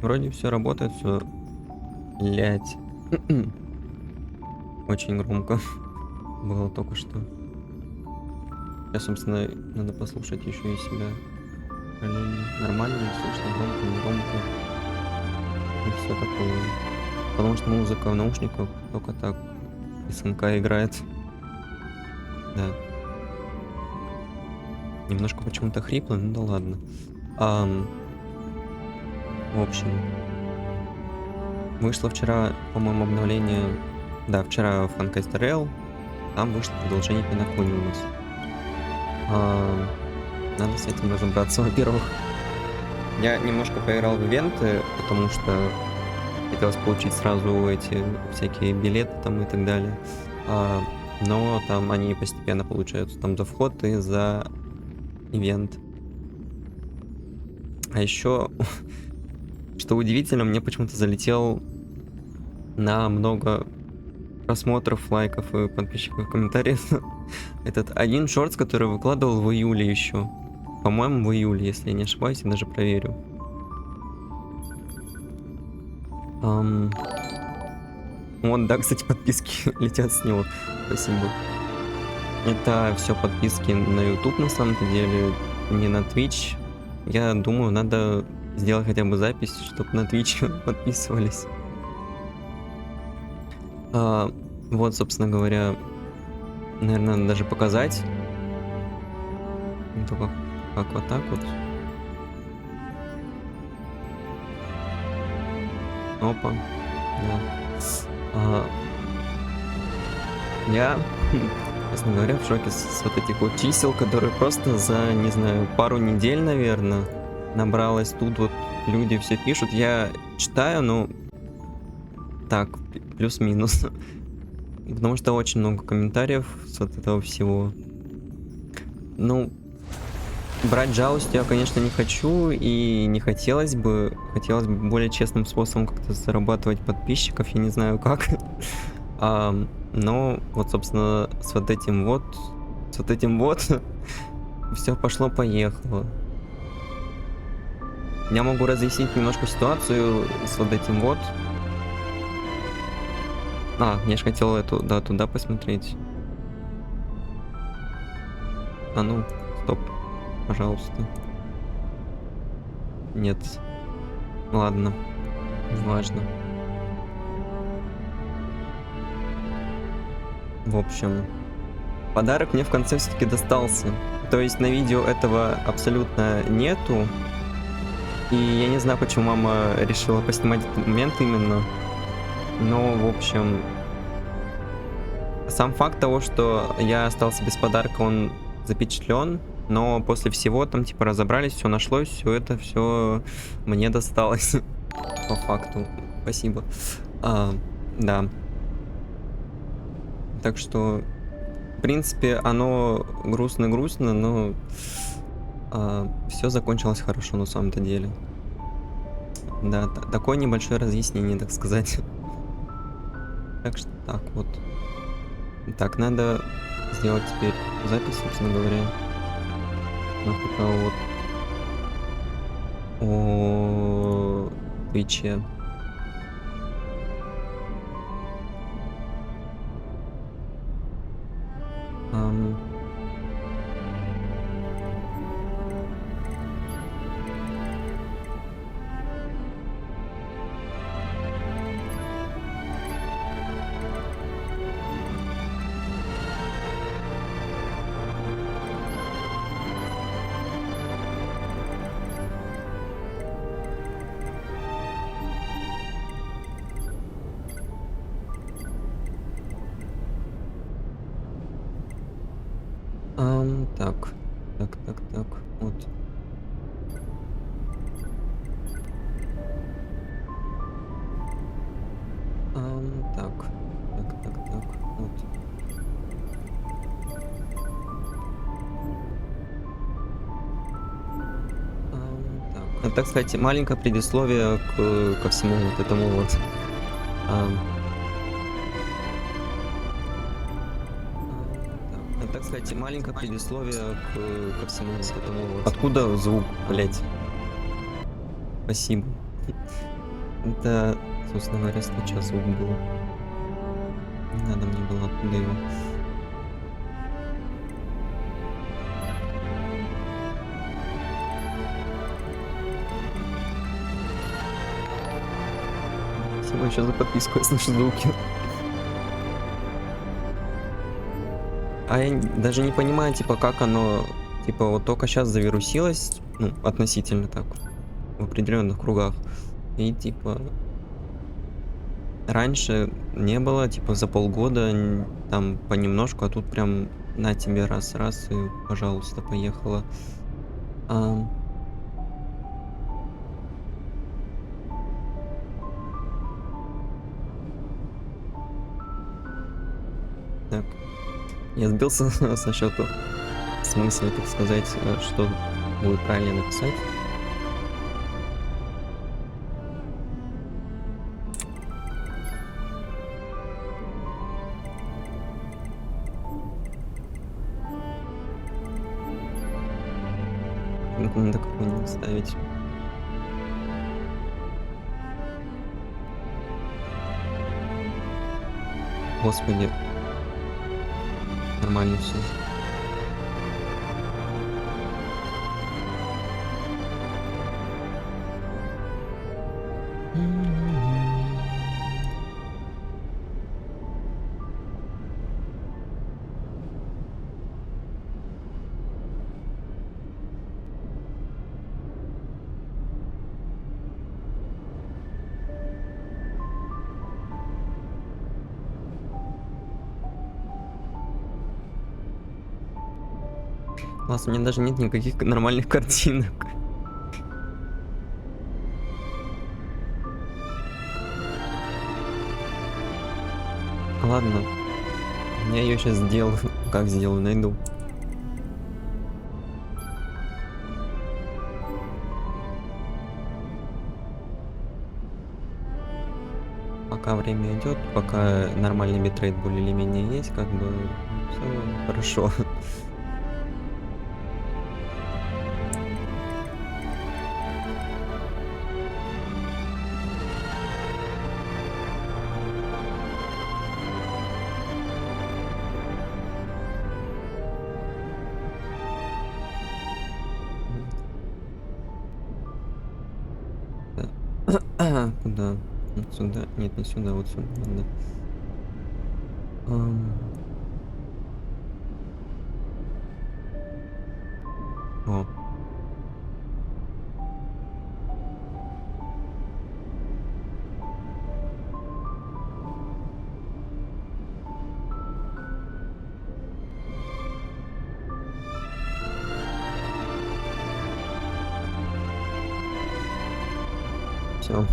Вроде все работает, все. Блять. Очень громко было только что. Сейчас, собственно, надо послушать еще и себя. Параллельно. Нормально ли слышно, громко, не громко. И все такое. Потому что музыка в наушниках только так. СНК играет. Да. Немножко почему-то хрипло, ну да ладно. В общем, вышло вчера, по-моему, обновление. Да, вчера в Honkai Star Rail. Там вышло продолжение Пенаконии у нас. Надо с этим разобраться, во-первых. Я немножко поиграл в ивенты, потому что хотелось получить сразу эти всякие билеты там и так далее. Но там они постепенно получаются. Там за вход и за ивент. А еще, что удивительно, мне почему-то залетел на много просмотров, лайков и подписчиков, комментариев этот один шортс, который выкладывал в июле еще. По-моему, в июле, если я не ошибаюсь, я даже проверю. Вот, да, кстати, подписки летят с него. Спасибо. Это все подписки на YouTube на самом-то деле, не на Twitch. Я думаю, надо сделать хотя бы запись, чтобы на Twitch подписывались. Вот, собственно говоря, наверное, надо даже показать. Только как вот так вот. Опа. Да. Я, честно говоря, в шоке с вот этих вот чисел, которые просто за, не знаю, пару недель, наверное, набралось. Тут вот люди все пишут. Я читаю, но так, плюс-минус. Потому что очень много комментариев с вот этого всего. Ну, брать жалость я, конечно, не хочу, и не хотелось бы. Хотелось бы более честным способом как-то зарабатывать подписчиков, я не знаю как. Но вот, собственно, с вот этим вот, все пошло-поехало. Я могу разъяснить немножко ситуацию с вот этим вот. Я же хотел эту, да, туда посмотреть. Ну, стоп, пожалуйста. Нет. Ладно, неважно. В общем, подарок мне в конце все-таки достался. То есть на видео этого абсолютно нету. И я не знаю, почему мама решила поснимать этот момент именно. Но, в общем, сам факт того, что я остался без подарка, он запечатлен. Но после всего там типа разобрались, все нашлось, все мне досталось. По факту. Спасибо. Да. Так что, в принципе, оно грустно-грустно, но все закончилось хорошо на самом-то деле. Да, такое небольшое разъяснение, так сказать. Так что так вот. Так, надо сделать теперь запись, собственно говоря. Вот. О Твиче. Так. Вот. Так. Вот. Это, кстати, маленькое предисловие ко всему вот этому вот. Это, кстати, маленькое предисловие ко всему вот этому вот. Откуда звук, блять? Спасибо. Это, собственно говоря, случай звук был. Не надо мне было оттуда его. Спасибо еще за подписку, я слышу звуки. А я даже не понимаю, типа, как оно, типа, вот только сейчас завирусилось, ну, относительно так, в определенных кругах. И, типа, раньше не было, типа, за полгода там понемножку, а тут прям на тебе раз-раз и, пожалуйста, поехала. Ам, так, я сбился со счету с мысли, так сказать, что будет правильно написать. Надо какую-нибудь ставить. Господи, нормально все. Класс, у меня даже нет никаких нормальных картинок. Ладно, я ее сейчас сделаю. Как сделаю, найду. Пока время идет, пока нормальный битрейт более или менее есть, как бы все хорошо. Куда? Вот сюда? Нет, не сюда, вот сюда надо. Ам, О, все.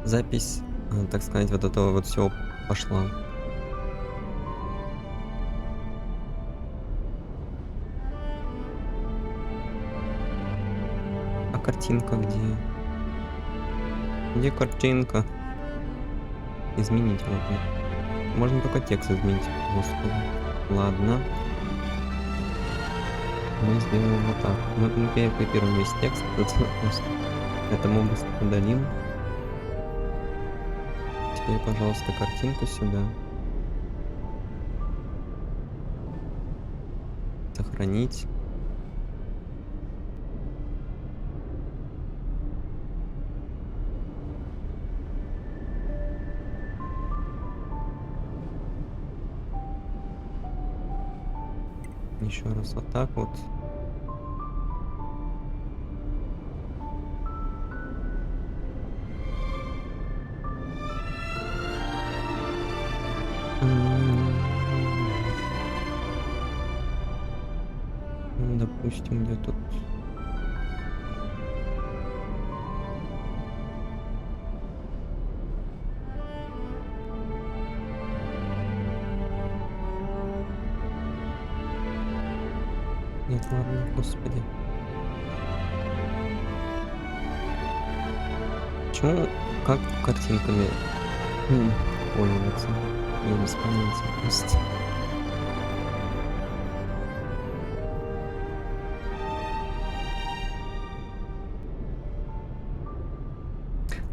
Запись, так сказать, вот этого вот всего пошла. А картинка где? Где картинка? Изменить можно. Можно только текст изменить. Господи. Ладно. Мы сделаем вот так. Мы перекопируем весь текст. Это мы быстро удалим. Теперь, пожалуйста, картинку сюда. Сохранить. Еще раз вот так вот. Ну, допустим, где тут. Нет, ладно, господи. Почему, как картинками пользоваться? Я без понятия просто.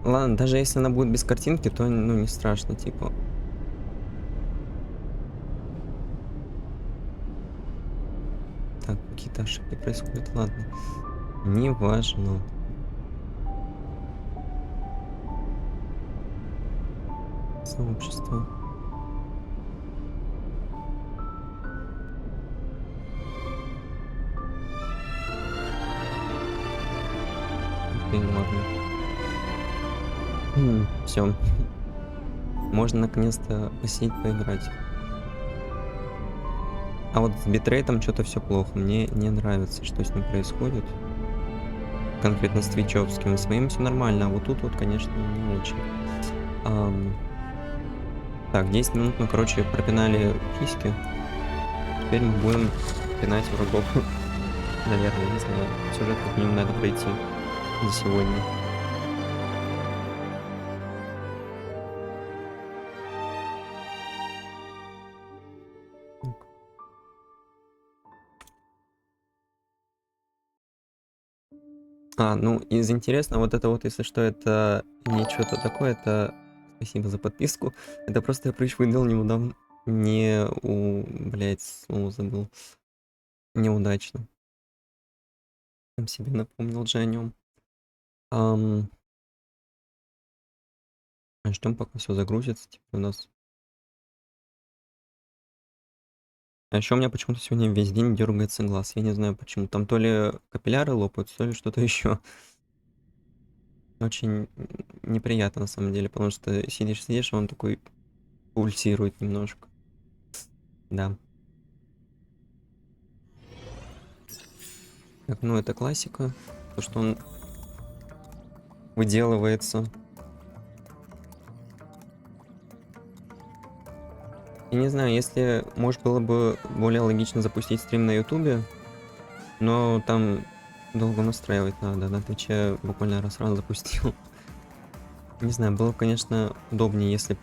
Ладно, даже если она будет без картинки, то, ну, не страшно, типа. Так, какие-то ошибки происходят, ладно. Неважно. Сообщество. Окей, ладно. Все. Можно наконец-то посидеть, поиграть. А вот с битрейтом что-то все плохо. Мне не нравится, что с ним происходит. Конкретно с твичевским. Своим все нормально, а вот тут вот, конечно, не очень. Ам, Так, 10 минут мы, короче, пропинали киськи. Теперь мы будем пинать врагов. Наверное, не знаю. Сюжет как минимум надо пройти за сегодня. Ну, из интересного, вот это вот, если что, это не что-то такое, это... Спасибо за подписку. Это просто я прыщ выдал неудобно. Блять, слово забыл. Неудачно. Сам себе напомнил же о нем. Ждем, пока все загрузится, типа у нас. А еще у меня почему-то сегодня весь день дергается глаз. Я не знаю почему. Там то ли капилляры лопаются, то ли что-то еще. Очень неприятно на самом деле, потому что сидишь, он такой пульсирует немножко. Да. Так, ну это классика. То, что он выделывается. Я не знаю, если, может, было бы более логично запустить стрим на ютубе, но там долго настраивать надо. На Твиче буквально раз запустил. Не знаю, было, конечно, удобнее, если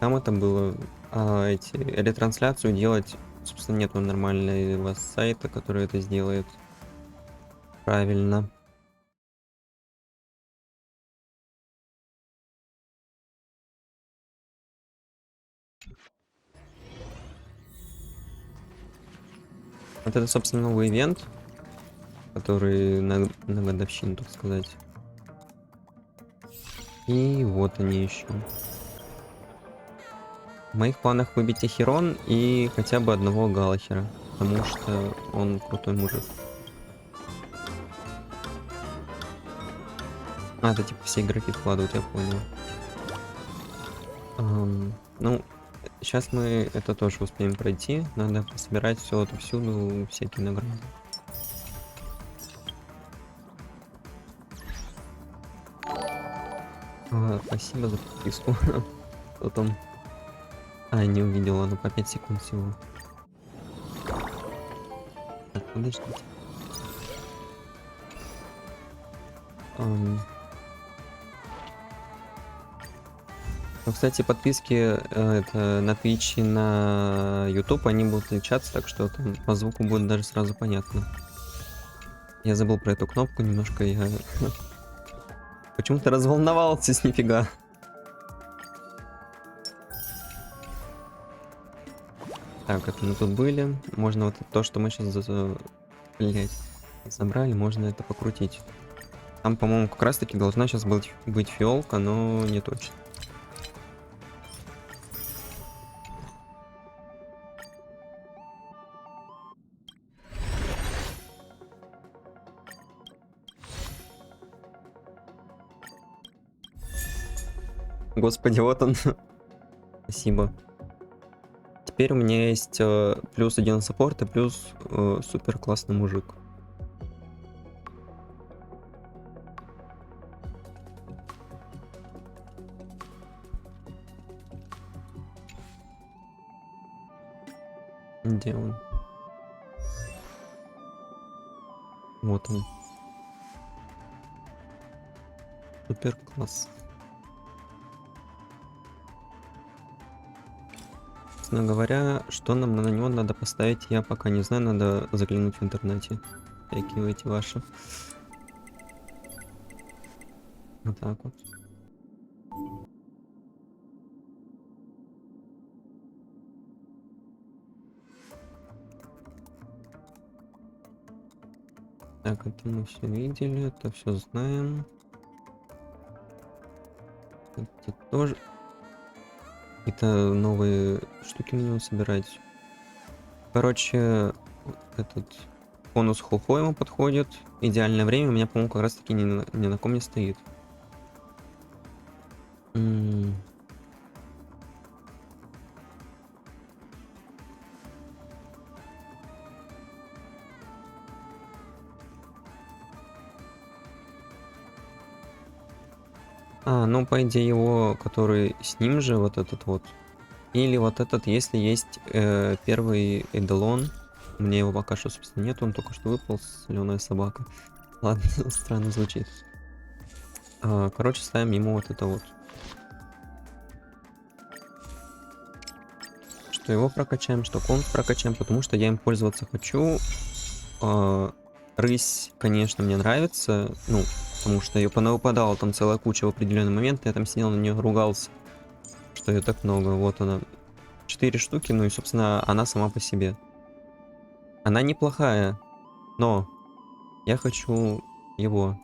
там это было, ретрансляцию делать, собственно, нет нормального сайта, который это сделает правильно. Вот это, собственно, новый ивент, который на годовщину, так сказать. И вот они еще. В моих планах выбить Acheron и хотя бы одного галлахера, потому что он крутой мужик. Это типа все игроки вкладывают, я понял. Ну, сейчас мы это тоже успеем пройти. Надо собирать все отовсюду, всякие награды. Спасибо за подписку. Кто там? Не увидела, ну по 5 секунд всего. Так, подождите. Ну, кстати, подписки это на Twitch и на YouTube, они будут отличаться, так что там по звуку будет даже сразу понятно. Я забыл про эту кнопку немножко, я почему-то разволновался с нифига. Так, это мы тут были. Можно вот то, что мы сейчас забрали, можно это покрутить. Там, по-моему, как раз таки должна сейчас быть фиолка, но не точно. Господи, вот он. Спасибо. Теперь у меня есть плюс 1 саппорт и плюс супер классный мужик. Где он? Вот он. Супер класс. Честно говоря, что нам на него надо поставить, я пока не знаю, надо заглянуть в интернете. Всякие эти ваши. Вот так вот. Так, это мы все видели, это все знаем. Эти тоже. Это новые штуки мне собирать. Короче, этот бонус хухо ему подходит. Идеальное время у меня, по-моему, как раз таки ни на ком не стоит. Ну, по идее, его, который с ним же, вот этот вот. Или вот этот, если есть первый эдалон. У меня его пока что, собственно, нет, он только что выпал, соленая собака. Ладно, странно звучит. Короче, ставим ему вот это вот. Что его прокачаем, что комп прокачаем, потому что я им пользоваться хочу. Рысь, конечно, мне нравится, ну, потому что ее понавыпадала там целая куча в определенный момент, я там сидел на нее ругался, что ее так много. Вот она. 4 штуки, ну и, собственно, она сама по себе. Она неплохая, но я хочу его.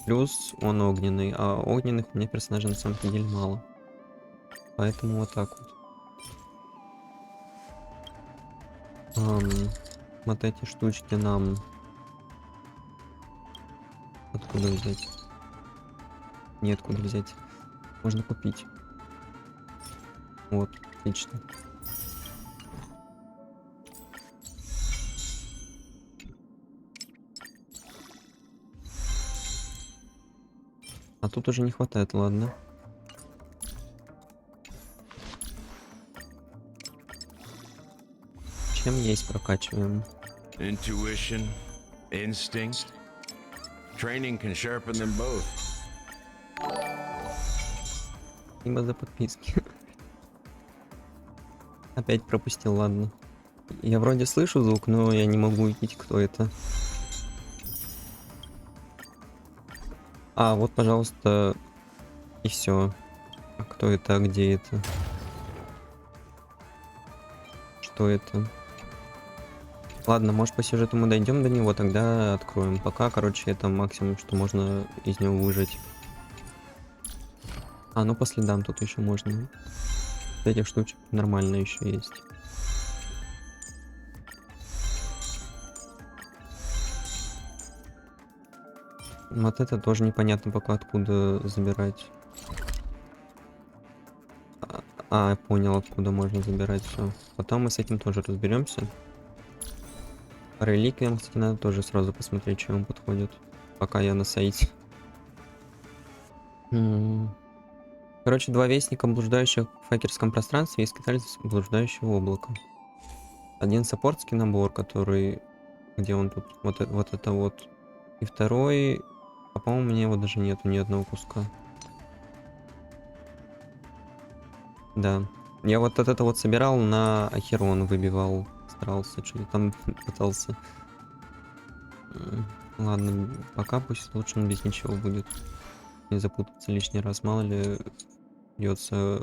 Плюс он огненный, а огненных у меня персонажей на самом деле мало. Поэтому вот так вот. Вот эти штучки нам... Откуда взять? Неоткуда взять. Можно купить. Вот, отлично. А тут уже не хватает, ладно. Чем есть прокачиваем. Intuition, instinct. Training can sharpen them both. Спасибо за подписки. Опять пропустил, ладно. Я вроде слышу звук, но я не могу увидеть, кто это. Вот, пожалуйста, и все. А кто это, а где это? Что это? Ладно, может по сюжету мы дойдем до него, тогда откроем. Пока, короче, это максимум, что можно из него выжать. Ну по следам тут еще можно. Этих штучек нормально еще есть. Вот это тоже непонятно пока откуда забирать. Я понял, откуда можно забирать все. Потом мы с этим тоже разберемся. По реликвиям, кстати, надо тоже сразу посмотреть, что ему подходит. Пока я на сайте. Короче, 2 вестника, блуждающих в хакерском пространстве, и скитальцы блуждающего облака. Один саппортский набор, который... Где он тут? Вот это вот. И второй... по-моему, у меня его даже нету ни одного куска. Да. Я вот это вот собирал на Acheron, выбивал. Старался, что-то там пытался. Ладно, пока пусть лучше он без ничего будет. Не запутаться лишний раз, мало ли придется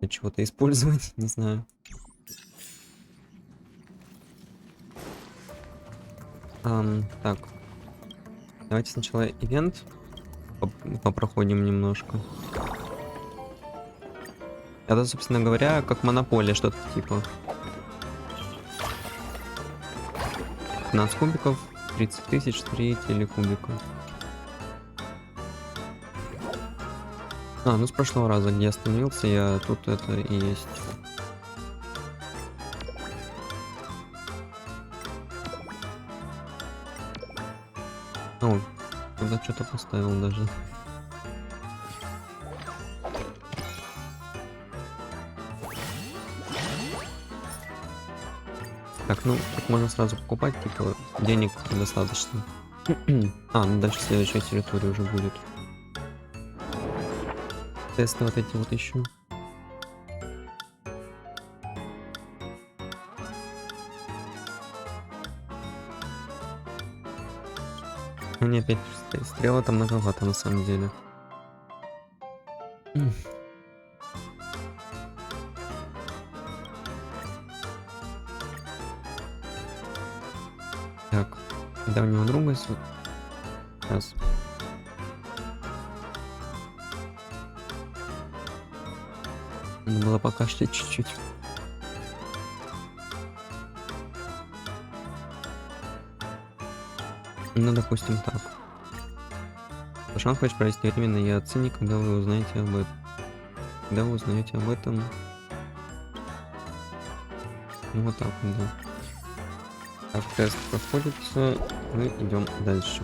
чего-то использовать, не знаю. Так. Давайте сначала ивент попроходим немножко. Это, собственно говоря, как монополия, что-то типа. 15 кубиков, 30 тысяч, 3 телекубика. Ну с прошлого раза, где я остановился, я тут это и есть. Туда что-то поставил даже. Так, ну, тут можно сразу покупать, типа, денег достаточно. Ну дальше следующая территория уже будет. Тесты вот эти вот еще. Мне опять стрела там многовато на самом деле. М. Так, давнего друга сейчас. Надо было покашлять чуть-чуть. Ну, допустим, так. Пашан хочет провести временно, я оцени, когда вы узнаете об этом. Когда вы узнаете об этом. Ну, вот так вот, да. Так, тест проходится. Мы идем дальше.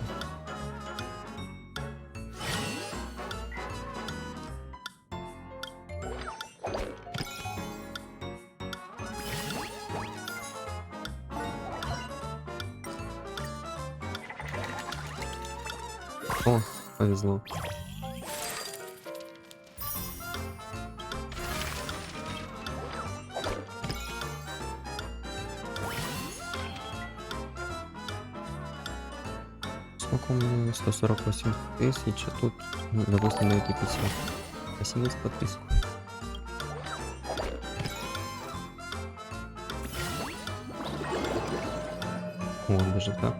О, повезло. Сколько у меня? 148 тысяч, а тут, ну, допустим, дают и 50. Спасибо за подписку. Вот, даже так.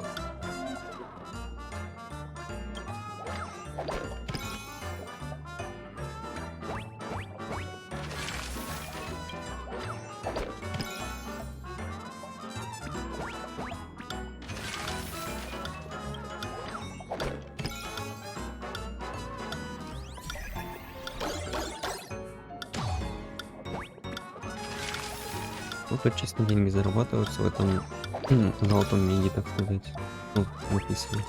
Ну, тут чисто деньги зарабатываются в этом золотом миге, так сказать. Ну, написано.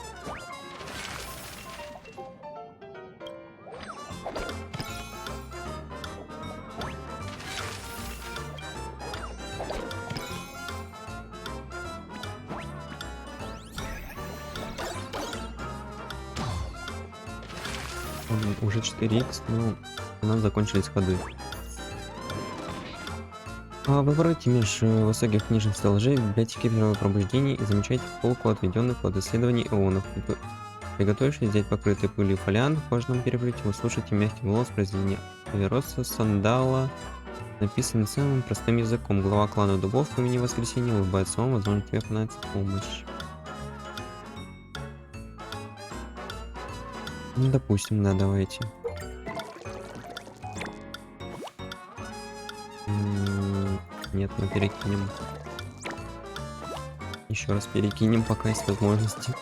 Уже 4х, но у нас закончились ходы. Выбирайте меж высоких книжных стеллажей в библиотеке первого пробуждения и замечайте полку отведенных под исследование ионов. Приготовившись взять покрытый пылью фолиант в кожаном переплете, вы слушаете мягкий голос произведения Авероса Сандала, написанный самым простым языком. Глава клана дубов по имени Воскресенье улыбается вам, возможно, тебе понадобится помощь. Ну, допустим, да, давайте. Нет, мы перекинем. Еще раз перекинем, пока есть возможности.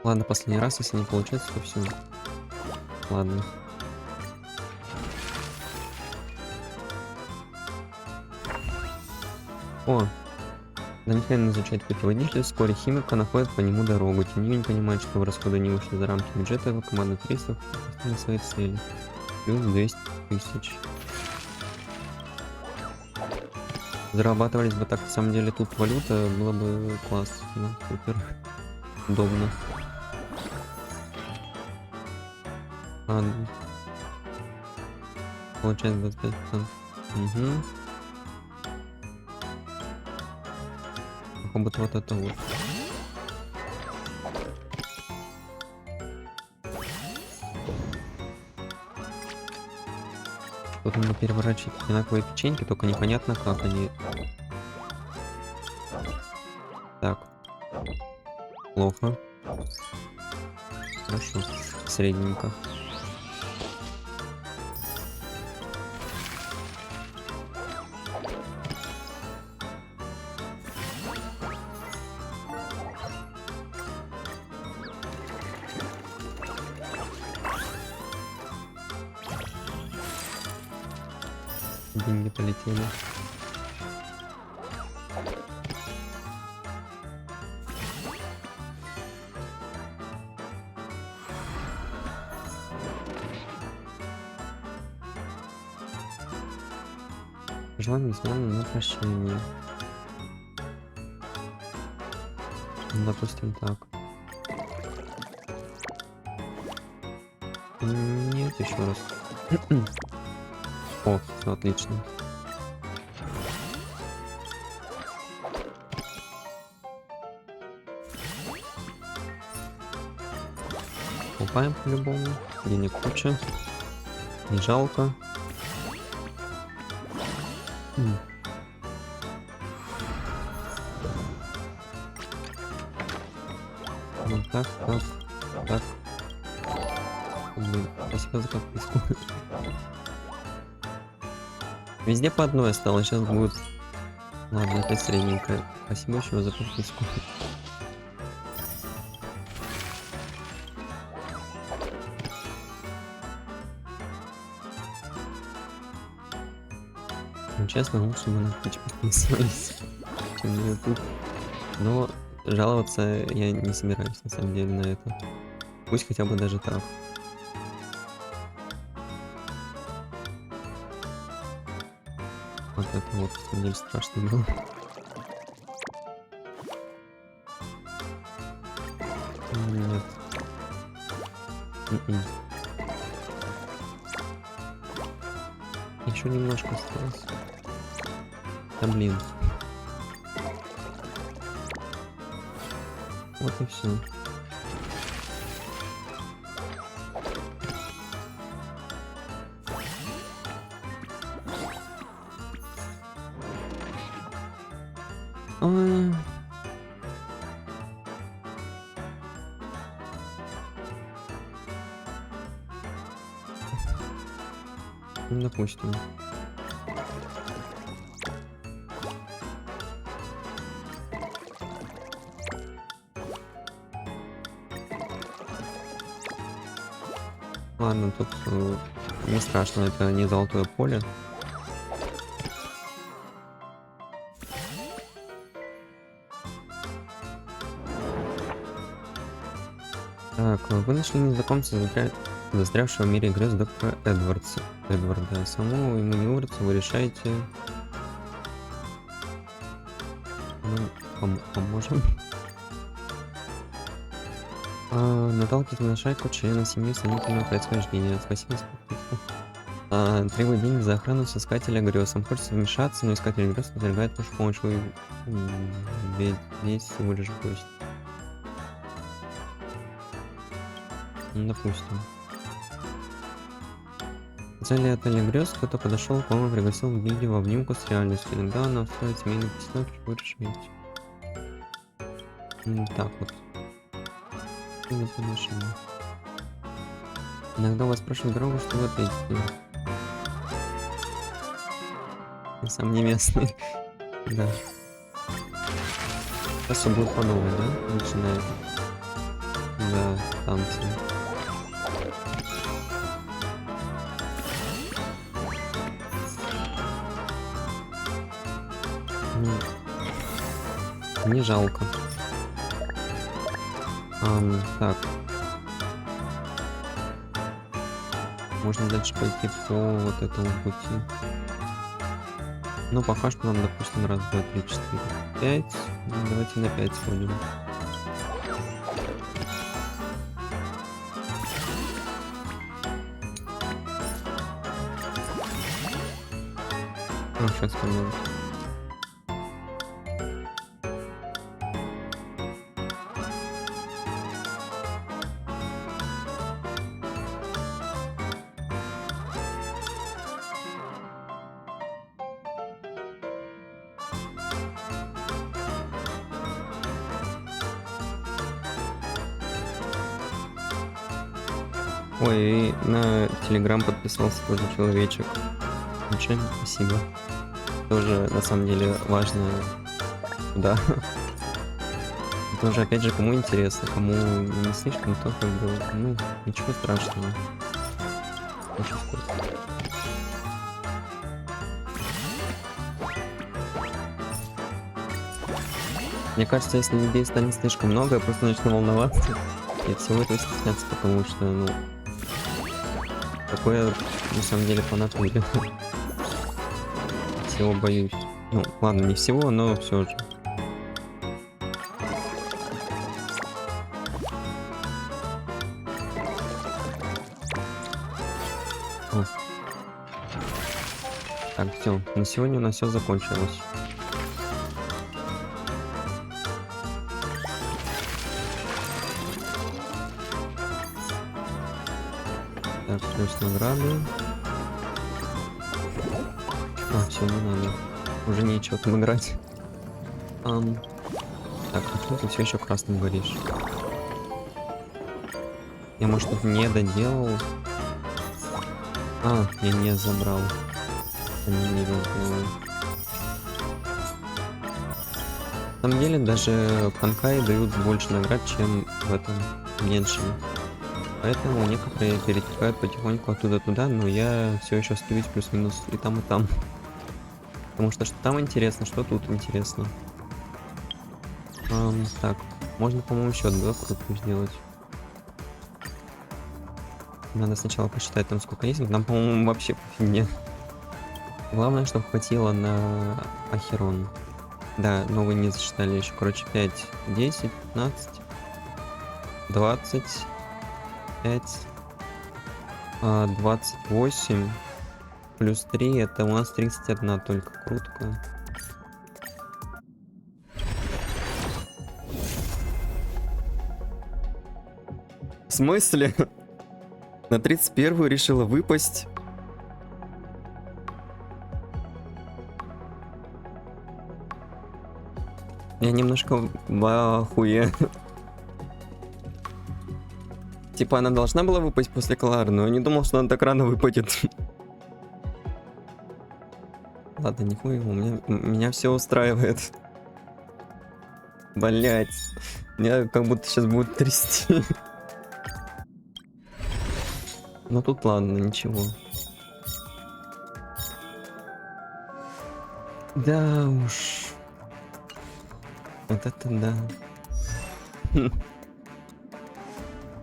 Ладно, последний раз, если не получается, то все. Ладно. О! Данихайн изучает путеводитель, вскоре химика находит по нему дорогу. Тем не менее понимает, что расходы не вышли за рамки бюджета, его команда туристов на своей цели. Плюс 200 тысяч. Зарабатывались бы так, на самом деле, тут валюта, было бы классно, супер, удобно. Ладно. Получается 25%. Угу. Как будто вот это вот. Тут надо переворачивать одинаковые печеньки, только непонятно, как они. Так. Плохо. Хорошо. Средненько. Деньги полетели. Желание измены на прощение. Ну, допустим, так. Нет, еще раз. О, все отлично. Купаем по-любому. денег куча. Не жалко. Ну так. Блин, спасибо за подписку. Везде по одной осталось, сейчас будет... Ладно, опять средненькая. Спасибо еще за подписку. Ну, честно, лучше бы на Twitch подписывались, чем на YouTube. Но жаловаться я не собираюсь, на самом деле, на это. Пусть хотя бы даже так. Вот это вот, на самом деле, страшно было. Нет. Еще немножко осталось. Да блин. Вот и все. Ну, допустим. Ладно, тут не страшно, это не золотое поле. Так, вы нашли незнакомца, застрявшего в мире грез доктора Эдварда. Самому ему не выбраться, вы решаете... Мы поможем. Наталкивайте на шайку члена семьи сомнительного происхождения. Спасибо за подписку. Требует деньги за охрану соискателя грез. Он хочет вмешаться, но искатель грез подвергает вашу помощь. Вы ведь всего лишь гость. Ну, допустим. Цель отеля грез, кто-то подошел к вам и пригласил в гильдию в обнимку с реальностью. Иногда она устроит семейный поселок, и вы решаете. Так вот. Иногда вас спрашивают дорогу, что вы ответите. Я сам не местный. Да. Сейчас все будет по новой, да? Начинает. Да, танцы. Не жалко. Так. Можно дальше пойти по вот этому пути. Ну, пока что нам, допустим, раз, два, три, четыре, 5. Давайте на 5 сходим. Ну, сейчас пойдем. Ой, и на Телеграм подписался тоже человечек. Очень спасибо. Тоже, на самом деле, важно. Да. Тоже, опять же, кому интересно, кому не слишком, то как бы, ну, ничего страшного. Очень сколько. Мне кажется, если людей станет слишком много, я просто начну волноваться. И всего этого стесняться, потому что, ну... Такое, на самом деле, по натуре. Всего боюсь. Ну, ладно, не всего, но все же. О. Так, все. На сегодня у нас все закончилось. Так, плюс награды. А, все, не надо. Уже нечего там играть. Так, ну ты все еще красным горишь. Я, может, тут не доделал. А, я не забрал. Не доделал. На самом деле, даже в Honkai дают больше наград, чем в этом меньшем. Поэтому некоторые перетекают потихоньку оттуда туда, но я все еще остаюсь плюс-минус и там, и там. Потому что там интересно, что тут интересно. Так, можно, по-моему, еще одну крутку сделать. Надо сначала посчитать там сколько есть. Нам, по-моему, вообще по фигне. Главное, чтобы хватило на Acheron. Да, но вы не засчитали еще. Короче, 5, 10, 15, 20, 5, 28, плюс 3, это у нас 31 только крутка. В смысле? На 31-ю решила выпасть? Я немножко в ахуе. Типа она должна была выпасть после Клары, но я не думал, что она так рано выпадет. Ладно, нихуя, меня все устраивает. Блять. Меня как будто сейчас будет трясти. Но тут ладно, ничего. Да уж. Вот это да.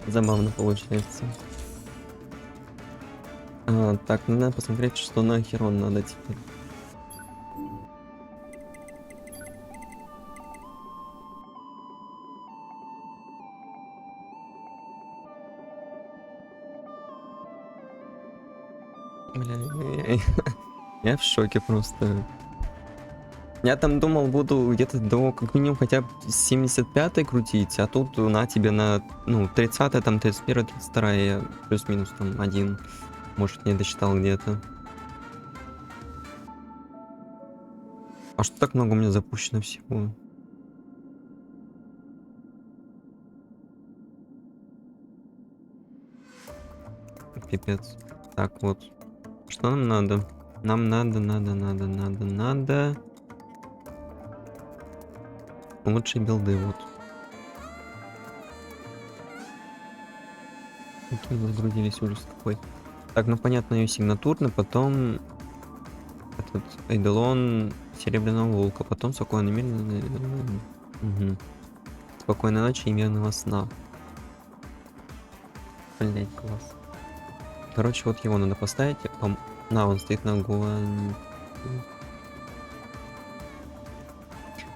Забавно получается. Так, ну надо посмотреть, что на Acheron надо теперь. Бля, я в шоке просто. Я там думал, буду где-то до как минимум хотя бы 75-й крутить, а тут на тебе на, ну, 30-й, там 31-й, 32-й, я плюс-минус там один, может, не досчитал где-то. А что так много у меня запущено всего? Пипец. Так, вот. Что нам надо? Нам надо... Лучшие билды, вот. Какие загрузились, ужас какой. Так, ну понятно, ее сигнатурно, потом этот Эйдолон Серебряного Волка, потом спокойной мирной... Угу. Спокойной ночи и мирного сна. Блять, класс. Короче, вот его надо поставить. На, он стоит на гуань.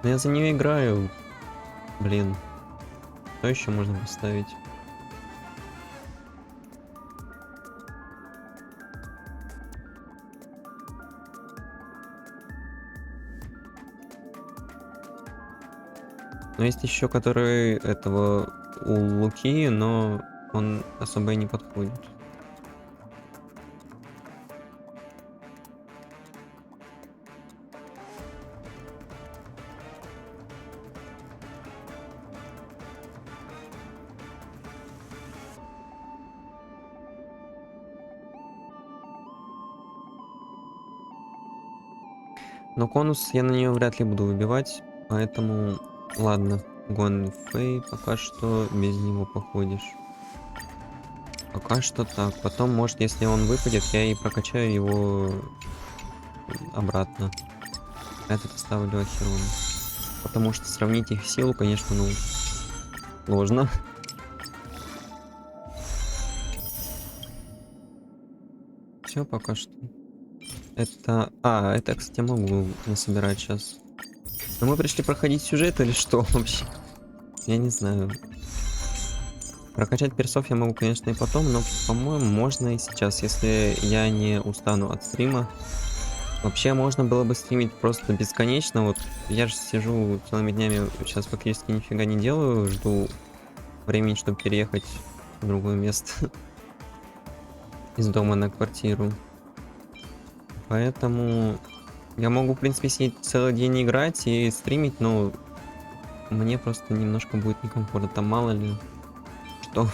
Но я за нее играю. Блин. Что еще можно поставить? Но есть еще, который этого у Луки, но он особо и не подходит. Но конус я на нее вряд ли буду выбивать, поэтому ладно. Гон Фэй, пока что без него походишь. Пока что так. Потом, может, если он выпадет, я и прокачаю его обратно. Этот оставлю Acheron. Потому что сравнить их силу, конечно, ну, сложно. Все пока что. Это... это, кстати, могу насобирать сейчас. Но мы пришли проходить сюжет или что вообще? Я не знаю. Прокачать персов я могу, конечно, и потом, но, по-моему, можно и сейчас, если я не устану от стрима. Вообще, можно было бы стримить просто бесконечно. Вот я же сижу целыми днями, сейчас фактически нифига не делаю, жду времени, чтобы переехать в другое место. из дома на квартиру. Поэтому я могу, в принципе, сидеть целый день играть и стримить, но мне просто немножко будет некомфортно. Там мало ли что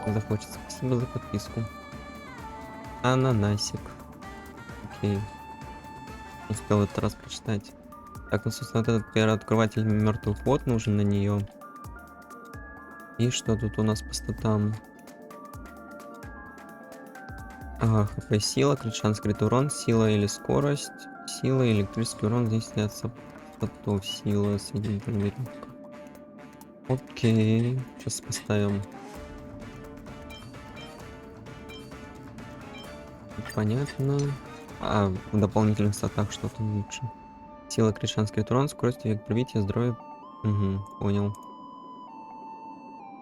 захочется. Спасибо за подписку. Ананасик. Окей. Успел этот раз прочитать. Так, ну, собственно, вот этот первооткрыватель мертвых вод нужен на нее. И что тут у нас по статам? Ага, хп сила, крит скрит урон, сила или скорость, сила и электрический урон зависит от статов, сила, соединительная веревка. Окей, сейчас поставим. Понятно. А в дополнительных статах что-то лучше. Сила, крит скрит урон, скорость, век пробития, здоровье. Угу, понял.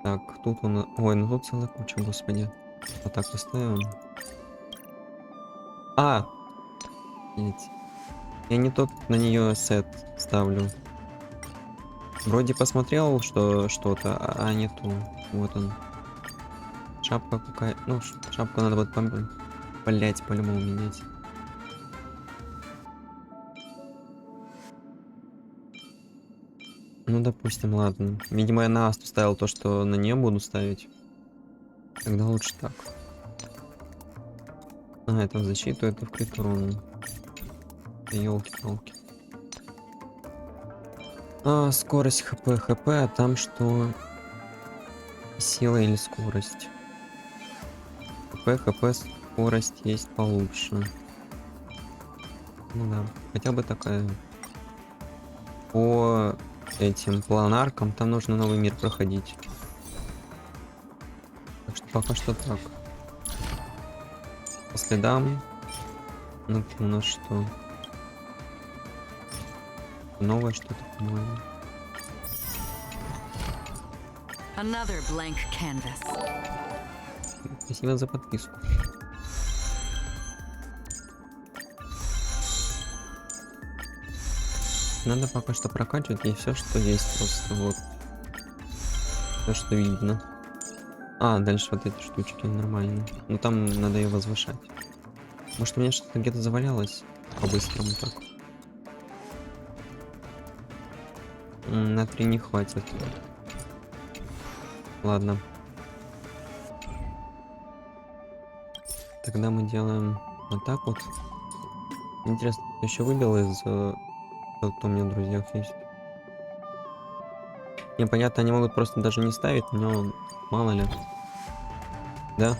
Так, тут у нас... Ой, ну тут целая куча, господи. Вот так поставим. А! Блять. Я не тот на нее сет ставлю. Вроде посмотрел, что что-то, а не то. Вот он. Шапка какая... Ну, шапку надо вот блять, по-любому менять. Ну, допустим, ладно. Видимо, я на Асту ставил то, что на нее буду ставить. Тогда лучше так. А, это в защиту, это в крит урон. Ёлки-палки. А, скорость хп, а там что? Сила или скорость? хп, скорость есть получше. Ну да, хотя бы такая. По этим планаркам там нужно новый мир проходить. Так что пока что так. По следам. Ну у нас что? Новое что-то, по-моему. Спасибо за подписку. Надо пока что прокачивать и все, что есть, просто вот. Все, что видно. А, дальше вот эти штучки нормально. Ну там надо ее возвышать. Может, у меня что-то где-то завалялось по-быстрому так. На 3 не хватит. Ладно. Тогда мы делаем вот так вот. Интересно, кто еще выбил из... Кто у меня в друзьях есть? Непонятно, они могут просто даже не ставить, но мало ли. Да?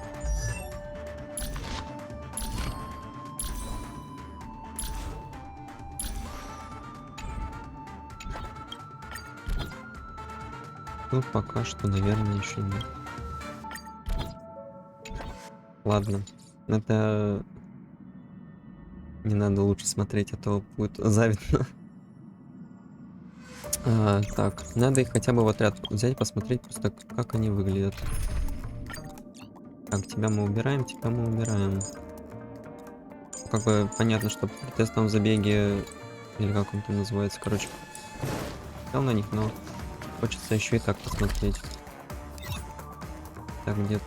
Тут пока что, наверное, еще нет. Ладно. Это... Не надо лучше смотреть, а то будет завидно. Так, надо их хотя бы в отряд взять, посмотреть просто, как они выглядят. Так, тебя мы убираем, тебя мы убираем. Как бы понятно, что при тестовом забеге, или как он там называется, короче, на них, но хочется еще и так посмотреть. Так, где...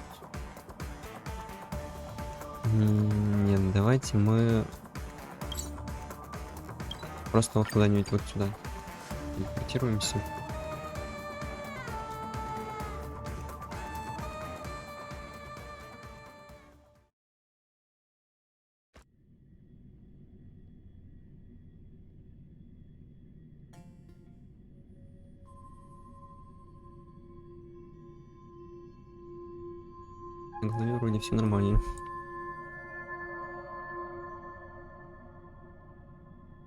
Нет, давайте мы просто вот куда-нибудь вот сюда телепортируемся. На голове вроде все нормально.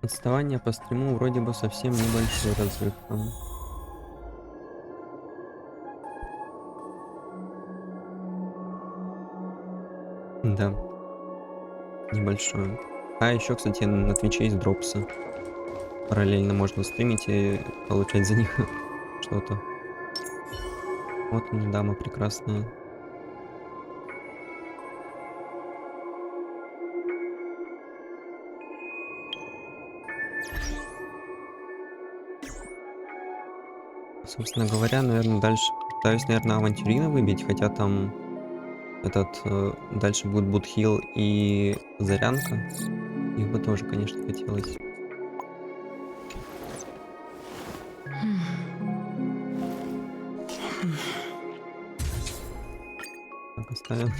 Отставание по стриму вроде бы совсем небольшой разрыв там. Да, небольшое. А еще, кстати, на Твиче есть дропсы. Параллельно можно стримить и получать за них что-то. Вот она, дама прекрасная. Собственно говоря, наверное, дальше пытаюсь, наверное, авантюрина выбить, хотя там дальше будет Будхил и Зарянка. Их бы тоже, конечно, хотелось. Так, оставим.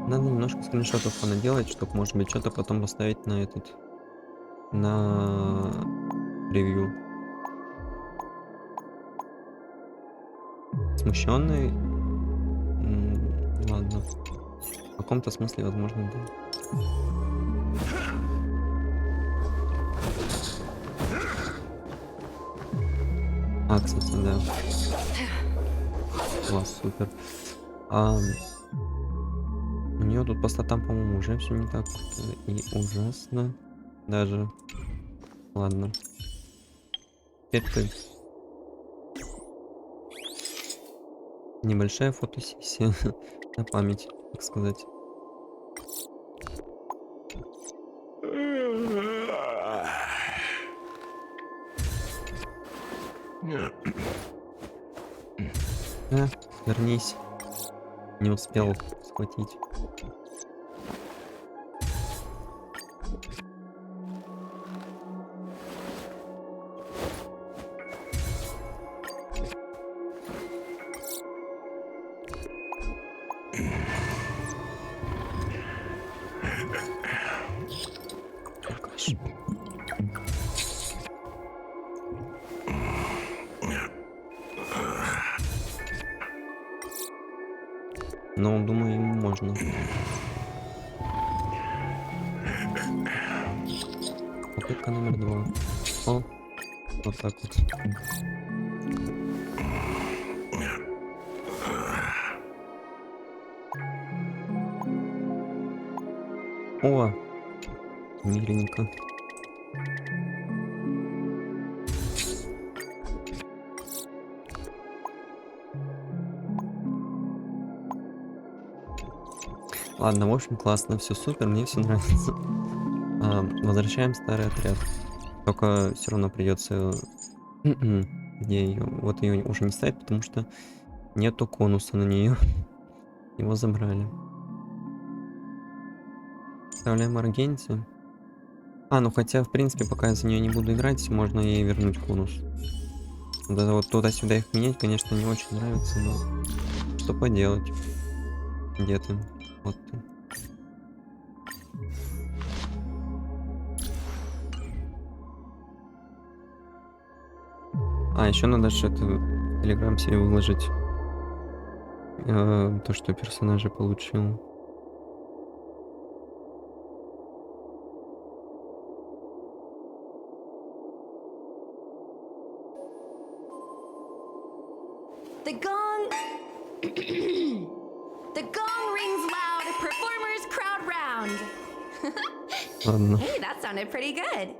Надо немножко скриншотов понаделать, чтобы, может быть, что-то потом поставить на на превью. Смущенный? Ладно. В каком-то смысле, возможно, да. Кстати, да. Класс, супер. У нее тут по статам, по-моему, уже все не так и ужасно. Даже. Ладно. Теперь ты. Небольшая фотосессия на память, так сказать. Вернись. Не успел схватить. Но, думаю, ему можно. Попытка номер 2. О, вот так вот. О, миленько. Ладно, в общем, классно, все супер, мне все нравится. Возвращаем старый отряд. Только все равно придется где ее? Вот ее уже не ставить, потому что нету конуса на нее. Его забрали. Вставляем Аргенти. Ну хотя, в принципе, пока я за нее не буду играть, можно ей вернуть конус. Да, вот туда-сюда их менять, конечно, не очень нравится, но что поделать? Где ты? Вот ты. Еще надо что-то в Телеграм себе выложить. То, что персонажа получил. The gong. The gong rings loud. Performers crowd round. Ладно. Hey, that sounded pretty good.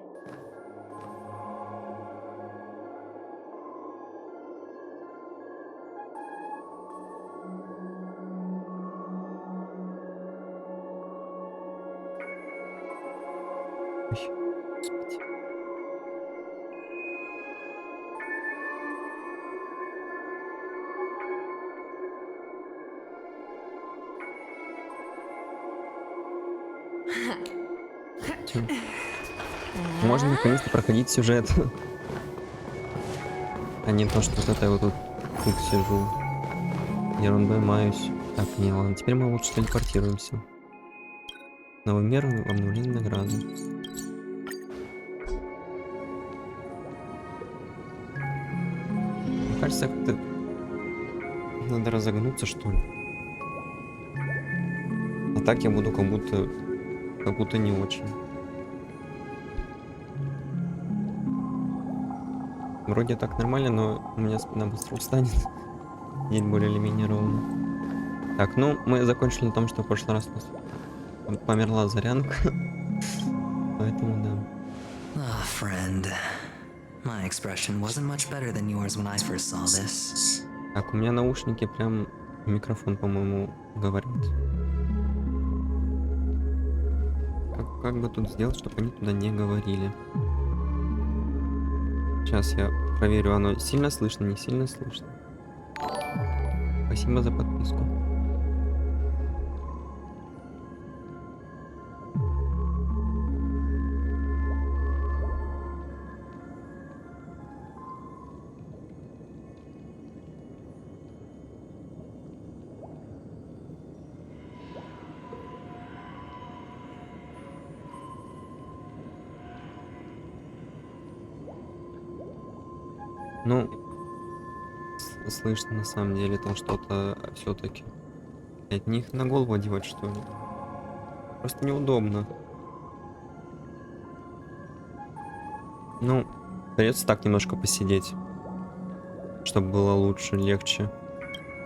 Ой, господи. Чё? Можно наконец-то проходить сюжет. А не то, что вот это я вот тут сижу. Ерундой маюсь. Так, не, ладно, теперь мы лучше телепортируемся. Новый мир, обновление награды. Мне кажется, как-то надо разогнуться, что ли. А так я буду как будто не очень. Вроде так нормально, но у меня спина быстро устанет. Сидеть более или менее ровно. Так, ну, мы закончили на том, что в прошлый раз у нас померла Зарянка. Поэтому да. Friend. My expression wasn't much better than yours when I first saw this. Так, у меня наушники прям микрофон, по-моему, говорит. Как бы тут сделать, чтобы они туда не говорили? Сейчас я проверю, оно сильно слышно, не сильно слышно. Спасибо за подписку. Ну, слышно на самом деле там что-то все-таки. От них на голову одевать, что ли? Просто неудобно. Ну, придется так немножко посидеть, чтобы было лучше, легче.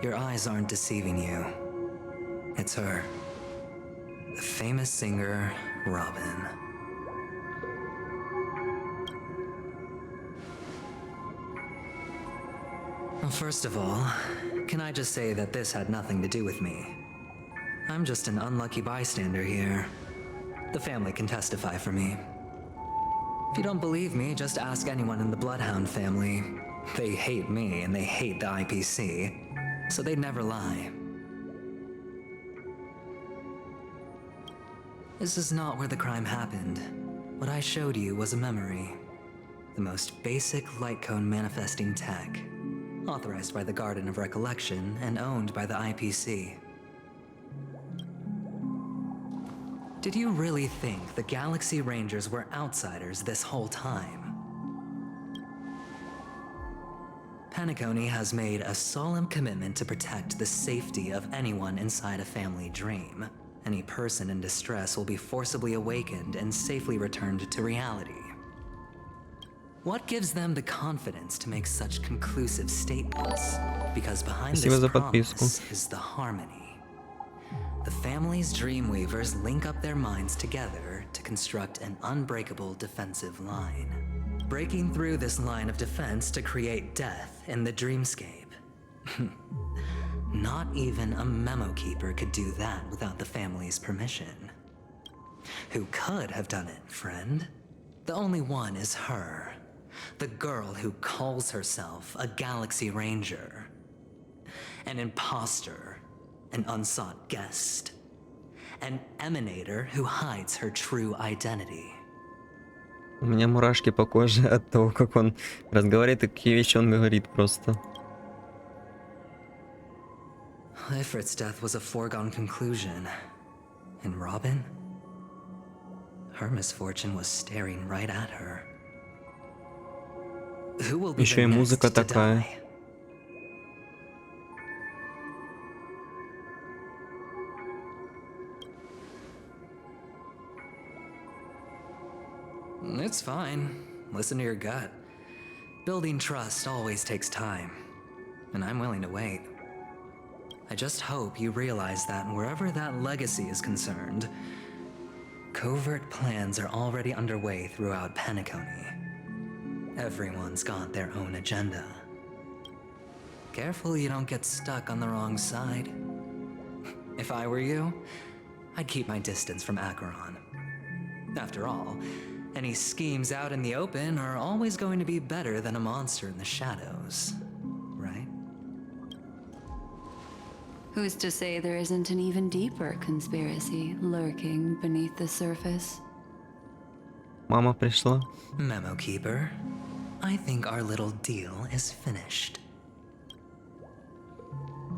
Your eyes aren't deceiving you. It's her. The famous singer, Robin. Well, first of all, can I just say that this had nothing to do with me? I'm just an unlucky bystander here. The family can testify for me. If you don't believe me, just ask anyone in the Bloodhound family. They hate me and they hate the IPC, so they'd never lie. This is not where the crime happened. What I showed you was a memory. The most basic light cone manifesting tech. Authorized by the Garden of Recollection and owned by the IPC. Did you really think the Galaxy Rangers were outsiders this whole time? Peniconii has made a solemn commitment to protect the safety of anyone inside a family dream. Any person in distress will be forcibly awakened and safely returned to reality. What gives them the confidence to make such conclusive statements? Because behind Спасибо this за подписку. promise is the harmony. The family's Dreamweavers link up their minds together to construct an unbreakable defensive line. Breaking through this line of defense to create death in the dreamscape. Not even a memo keeper could do that without the family's permission. Who could have done it, friend? The only one is her. The girl who calls herself a Galaxy Ranger. An imposter. An unsought guest. An emanator who hides her true identity. У меня мурашки по коже от того, как он разговаривает и какие вещи он говорит просто. Ifrit's death was a foregone conclusion. And Robin? Her misfortune was staring right at her. Who will be Еще и the next музыка to такая. die? It's fine. Listen to your gut. Building trust always takes time, and I'm willing to wait. I just hope you realize that wherever that legacy is concerned, covert plans are already underway throughout Peniconii. Everyone's got their own agenda. Careful you don't get stuck on the wrong side. If I were you, I'd keep my distance from Acheron. After all, any schemes out in the open are always going to be better than a monster in the shadows, right? Who's to say there isn't an even deeper conspiracy lurking beneath the surface? Мама пришла. Memo Keeper, I think our little deal is finished.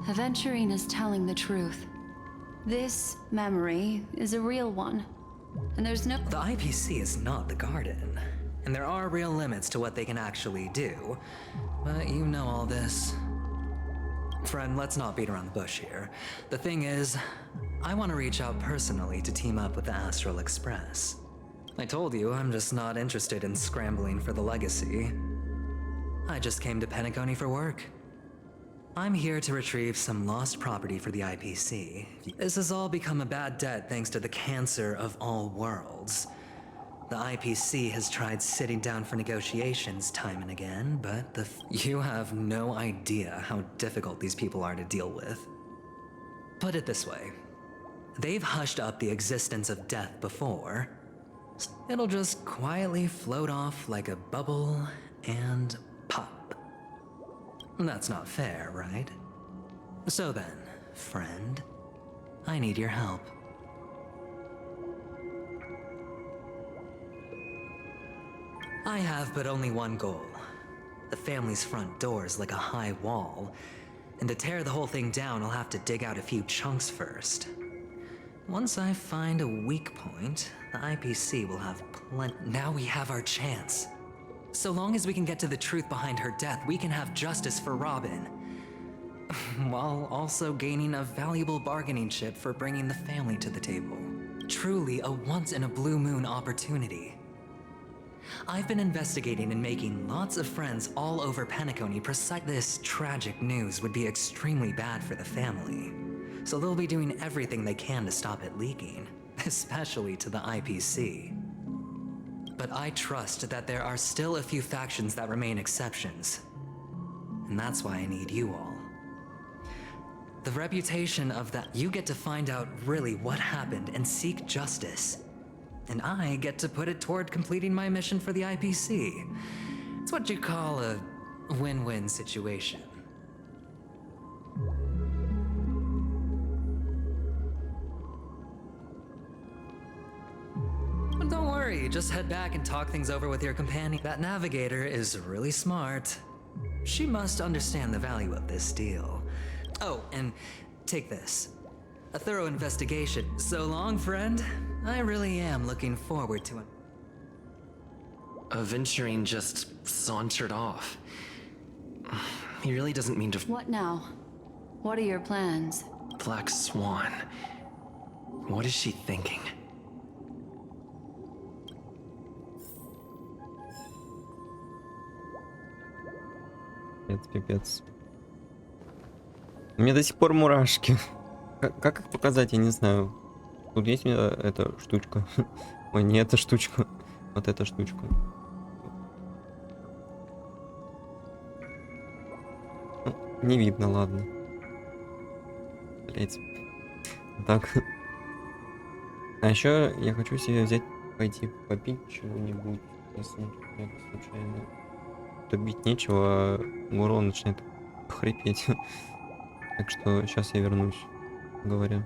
Aventurine is telling the truth. This memory is a real one. And there's no... The IPC is not the Garden, and there are real limits to what they can actually do. But you know all this. Friend, let's not beat around the bush here. The thing is, I want to reach out personally to team up with the Astral Express. I told you I'm just not interested in scrambling for the legacy. I just came to Peniconii for work. I'm here to retrieve some lost property for the IPC. This has all become a bad debt thanks to the cancer of all worlds. The IPC has tried sitting down for negotiations time and again, but you have no idea how difficult these people are to deal with. Put it this way. They've hushed up the existence of death before. It'll just quietly float off like a bubble and pop. That's not fair, right? So then, friend, I need your help. I have but only one goal. The family's front door is like a high wall, and to tear the whole thing down, I'll have to dig out a few chunks first. Once I find a weak point, the IPC will have plenty. Now we have our chance. So long as we can get to the truth behind her death, we can have justice for Robin, while also gaining a valuable bargaining chip for bringing the family to the table. Truly a once-in-a-blue-moon opportunity. I've been investigating and making lots of friends all over Peniconii. This tragic news would be extremely bad for the family, so they'll be doing everything they can to stop it leaking, especially to the IPC. But I trust that there are still a few factions that remain exceptions, and that's why I need you all. The reputation of that you get to find out really what happened and seek justice. And I get to put it toward completing my mission for the IPC. It's what you call a win-win situation. But don't worry, just head back and talk things over with your companion. That navigator is really smart. She must understand the value of this deal. Oh, and take this. A thorough investigation. So long, friend. I really am looking forward to it. Aventurine just sauntered off. He really doesn't mean to. What now? What are your plans? Black Swan. What is she thinking? Это пипец. У меня до сих пор мурашки. Как их показать, я не знаю. Тут есть эта штучка. Ой, не эта штучка. Вот эта штучка. Ну, не видно, ладно. Блять. Так. А еще я хочу себе взять, пойти попить чего-нибудь, если нет случайно. То бить нечего, а горло начнет хрипеть. Так что сейчас я вернусь, говоря.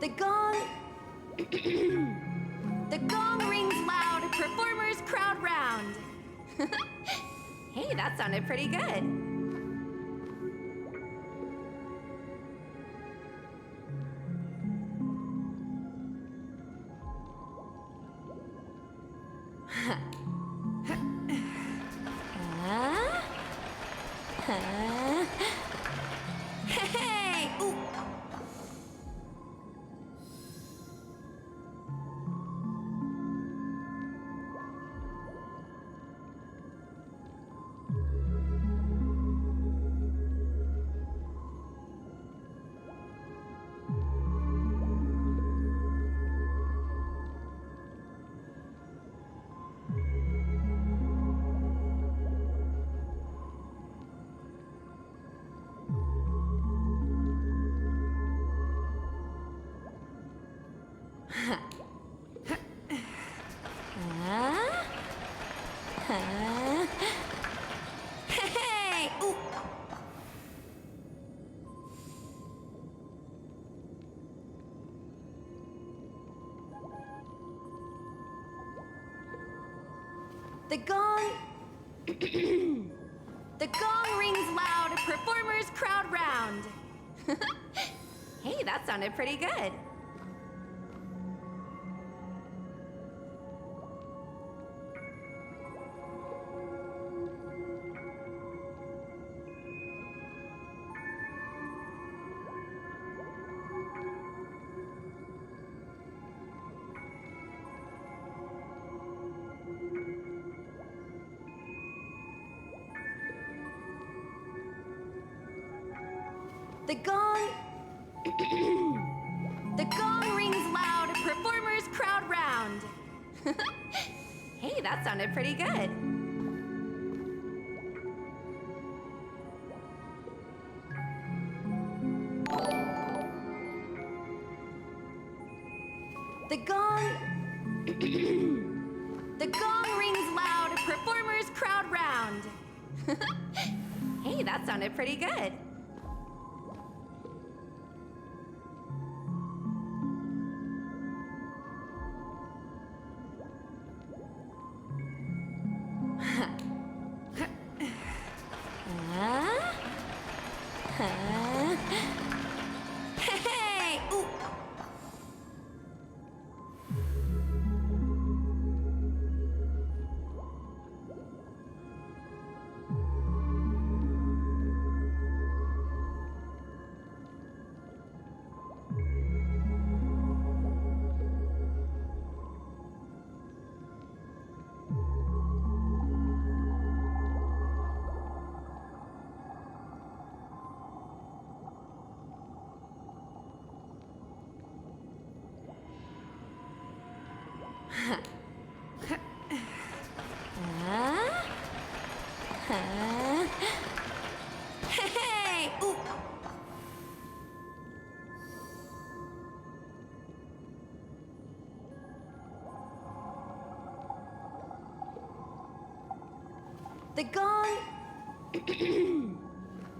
The gong. The gong rings loud. Performers crowd round. Hey, that sounded pretty good. Hey! Ooh. Hey! Ooh. The gong. The gong rings loud. Performers crowd round. Hey, that sounded pretty good. The gong. The gong rings loud. Performers crowd round. Hey, that sounded pretty good. The gong. The gong rings loud. Performers crowd round. Hey, that sounded pretty good. Hey! Ooh. Hey! Ooh. The gong.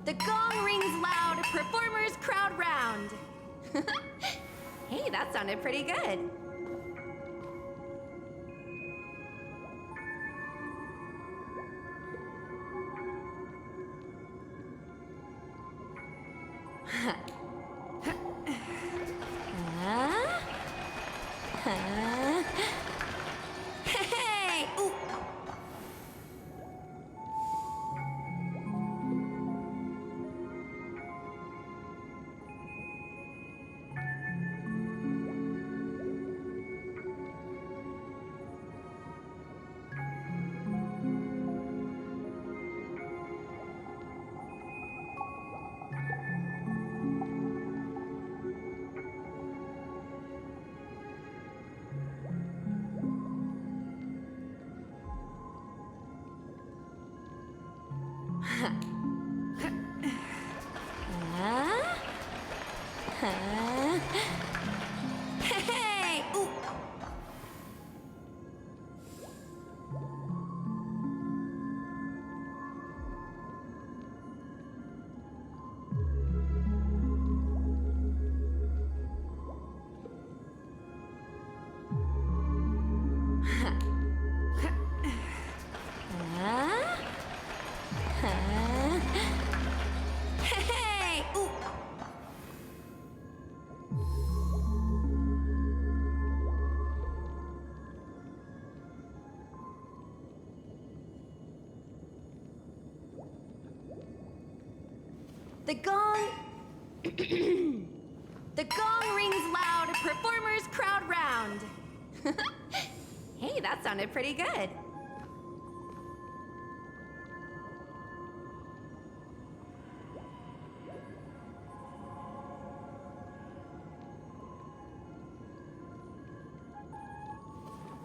The gong rings loud. Performers crowd round. Hey, that sounded pretty good. Hey! Ooh. Hey! Ooh. Hey! Ooh. The gong. The gong rings loud. Performers crowd round. Hey, that sounded pretty good.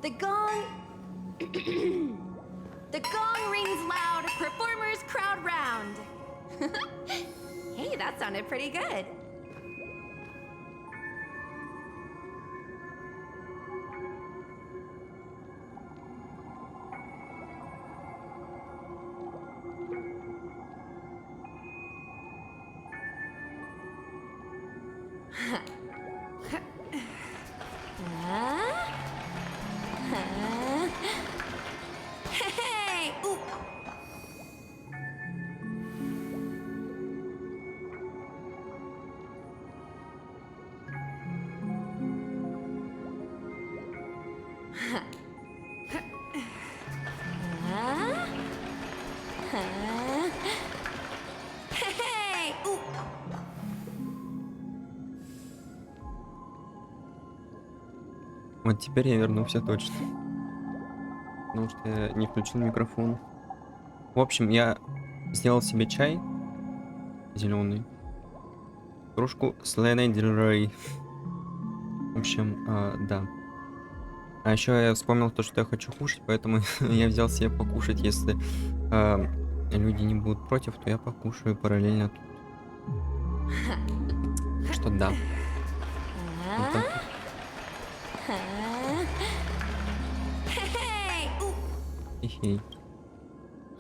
The gong. The gong rings loud. Performers crowd round. Hey, that sounded pretty good. Hey! Ooh. Hey! Ooh. Вот теперь я вернулся точно. Потому что я не включил микрофон. В общем, я сделал себе чай зеленый. кружку с Леной Дель Рей. В общем, да. А еще я вспомнил то, что я хочу кушать, поэтому я взял себе покушать. Если люди не будут против, то я покушаю параллельно тут. Так что да. Вот так вот. Hey! Ooh. Хе-хей.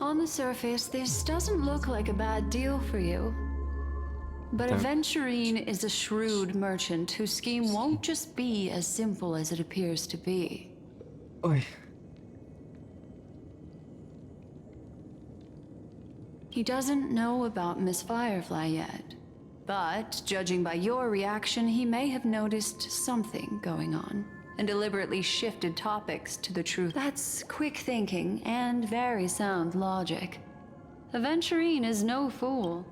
On the surface, this doesn't look like a bad deal for you. But Так. Aventurine is a shrewd merchant whose scheme won't just be as simple as it appears to be. Ой. He doesn't know about Miss Firefly yet. But, judging by your reaction, he may have noticed something going on and deliberately shifted topics to the truth. That's quick thinking and very sound logic. Aventurine is no fool.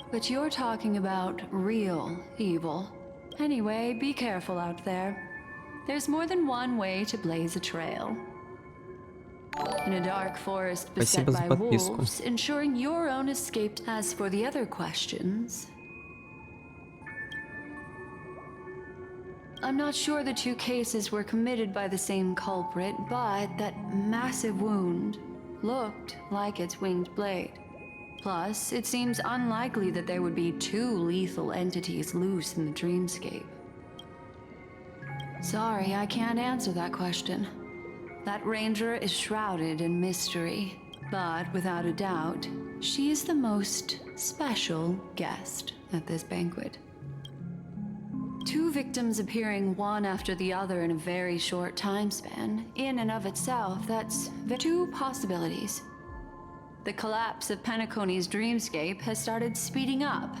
But you're talking about real evil. Anyway, be careful out there. There's more than one way to blaze a trail. In a dark forest beset Спасибо за by подписку. wolves, ensuring your own escape. As for the other questions, I'm not sure the two cases were committed by the same culprit, but that massive wound looked like its winged blade. Plus, it seems unlikely that there would be two lethal entities loose in the dreamscape. Sorry, I can't answer that question. That ranger is shrouded in mystery, but without a doubt, she is the most special guest at this banquet. Two victims appearing one after the other in a very short time span, in and of itself, that's two possibilities. The collapse of Penacony's dreamscape has started speeding up,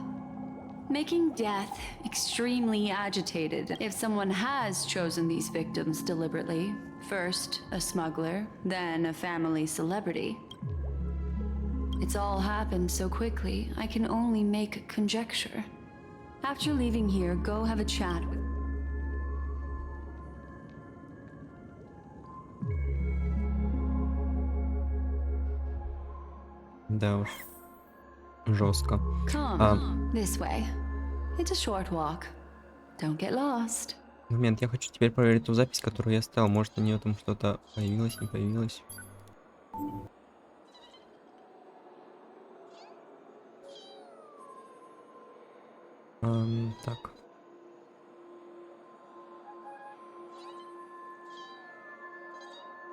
making death extremely agitated. If someone has chosen these victims deliberately, first a smuggler, then a family celebrity, it's all happened so quickly, I can only make conjecture. After leaving here, go have a chat with... Да уж. Жестко. Come, this way. It's a short walk. Don't get lost. Момент, я хочу теперь проверить ту запись, которую я ставил. Может, на нее там что-то появилось, не появилось. Так.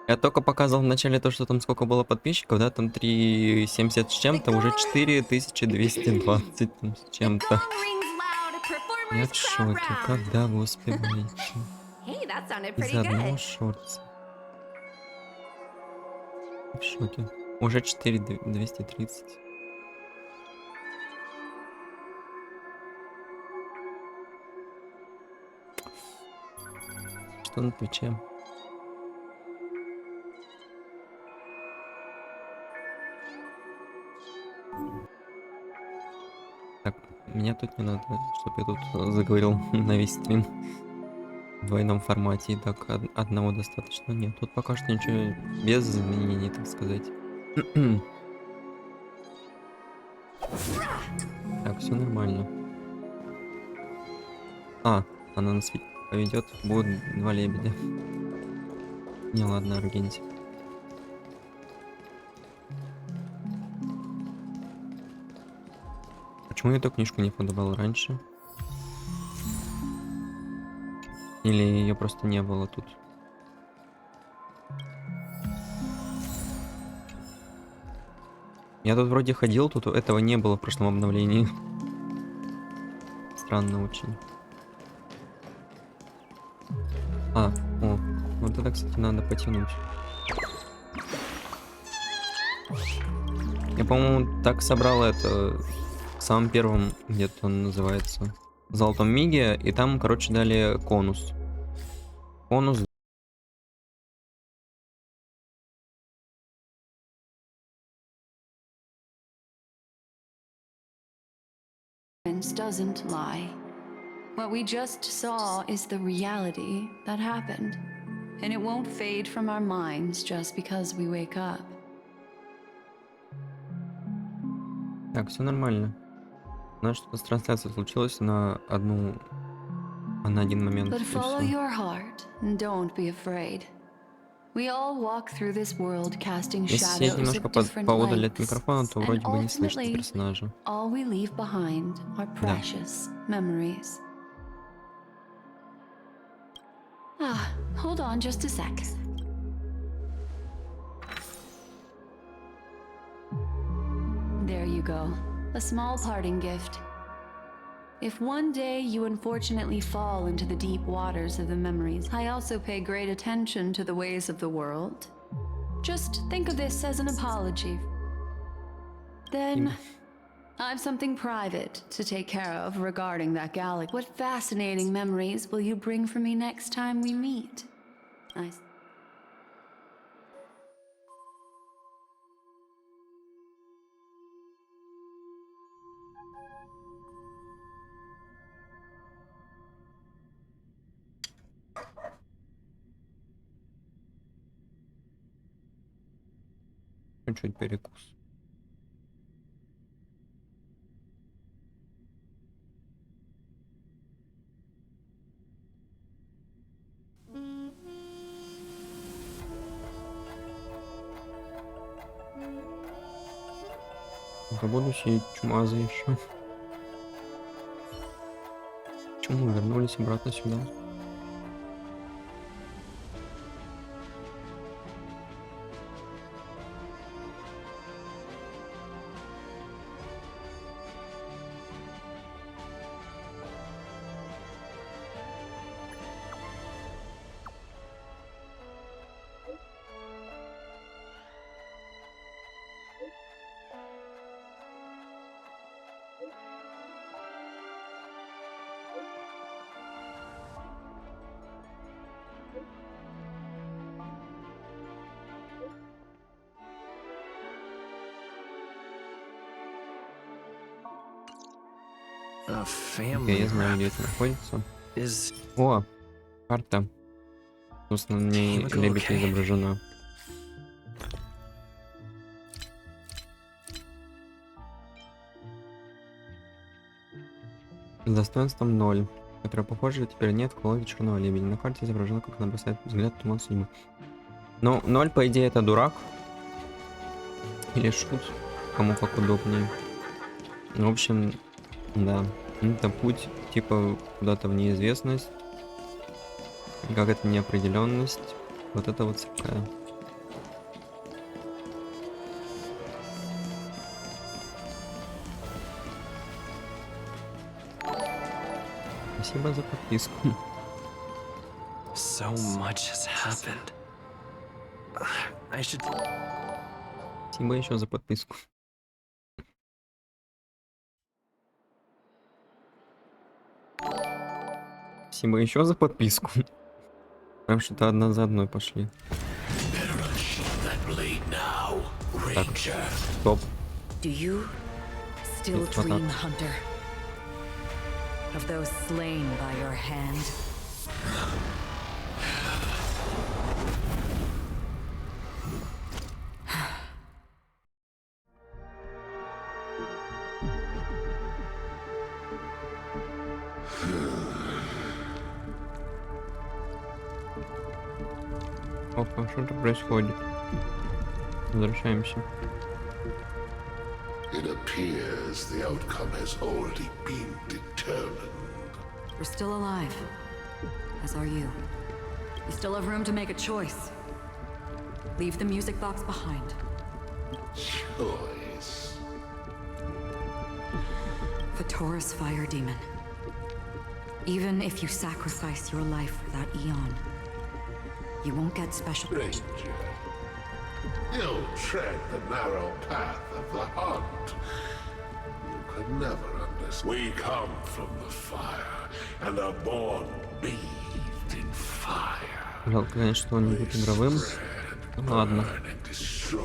Я только показывал в начале то, что там сколько было подписчиков, да, там 370 с чем-то, уже 4220 там с The чем-то. gong rings loud. Я Performers в crowd шоке, round. когда вы успеваете? Hey, that sounded pretty Из-за одного good. шортса. В шоке. Уже 4230. Что на Твиче? Так, меня тут не надо, чтобы я тут заговорил на весь стрим в двойном формате. И так одного достаточно. Нет, тут пока что ничего без изменений, так сказать. Так, все нормально. Она нас поведет, будет два лебедя. Не, ладно, Аргентик. Почему я эту книжку не подобрал раньше? Или ее просто не было тут? Я тут вроде ходил, тут этого не было в прошлом обновлении. Странно очень. Вот это, кстати, надо потянуть. Я, по-моему, так собрал это в самом первом, где-то он называется, Золотом Миге, и там, короче, дали конус. Конус. Doesn't lie. What we just saw is the reality that happened. and it won't fade from our minds just because we wake up. Так, все нормально. Знаешь, что с трансляцией случилось на один момент. But и follow всё. your heart and don't be afraid. We all walk through this world casting Если сидеть shadows немножко of different поодаль от lengths, микрофона, то and вроде бы не слышно ultimately, персонажа. all we leave behind are Да. precious memories. Hold on just a sec. There you go. A small parting gift. If one day you unfortunately fall into the deep waters of the memories, I also pay great attention to the ways of the world. Just think of this as an apology. Then, I've something private to take care of regarding that galaxy. What fascinating memories will you bring for me next time we meet? Чуть-чуть перекус. Да буду сидеть чумазый еще. Почему мы вернулись обратно сюда? A Окей, family я знаю, rep где это находится. is О, карта. Собственно, на ней Chemical, лебедь okay. изображена. С достоинством 0, которая, похоже, теперь нет в колоде черного лебедя. На карте изображено, как она бросает взгляд в туман судьбы. Ну, 0, по идее, это дурак. Или шут, кому как удобнее. В общем, да. Это путь, типа, куда-то в неизвестность. Какая-то неопределенность. Вот это вот такая. Спасибо за подписку. so much has happened. I should Спасибо еще за подписку. Спасибо еще за подписку. Прям что-то одна за одной пошли. Так, стоп. Do you still It's what dream, up. Hunter? Of those slain by your hand? Опа, что-то происходит. Возвращаемся. It appears the outcome has already been determined. We're still alive. As are you. You still have room to make a choice. Leave the music box behind. Choice. The Taurus Fire Demon. Even if you sacrifice your life for that eon, you won't get special. Stranger, you tread the narrow path of the hunt. You could never understand. We come from the fire and are born bathed in fire. Жалко, конечно, что он не будет игровым. Ну ладно. Burn and destroy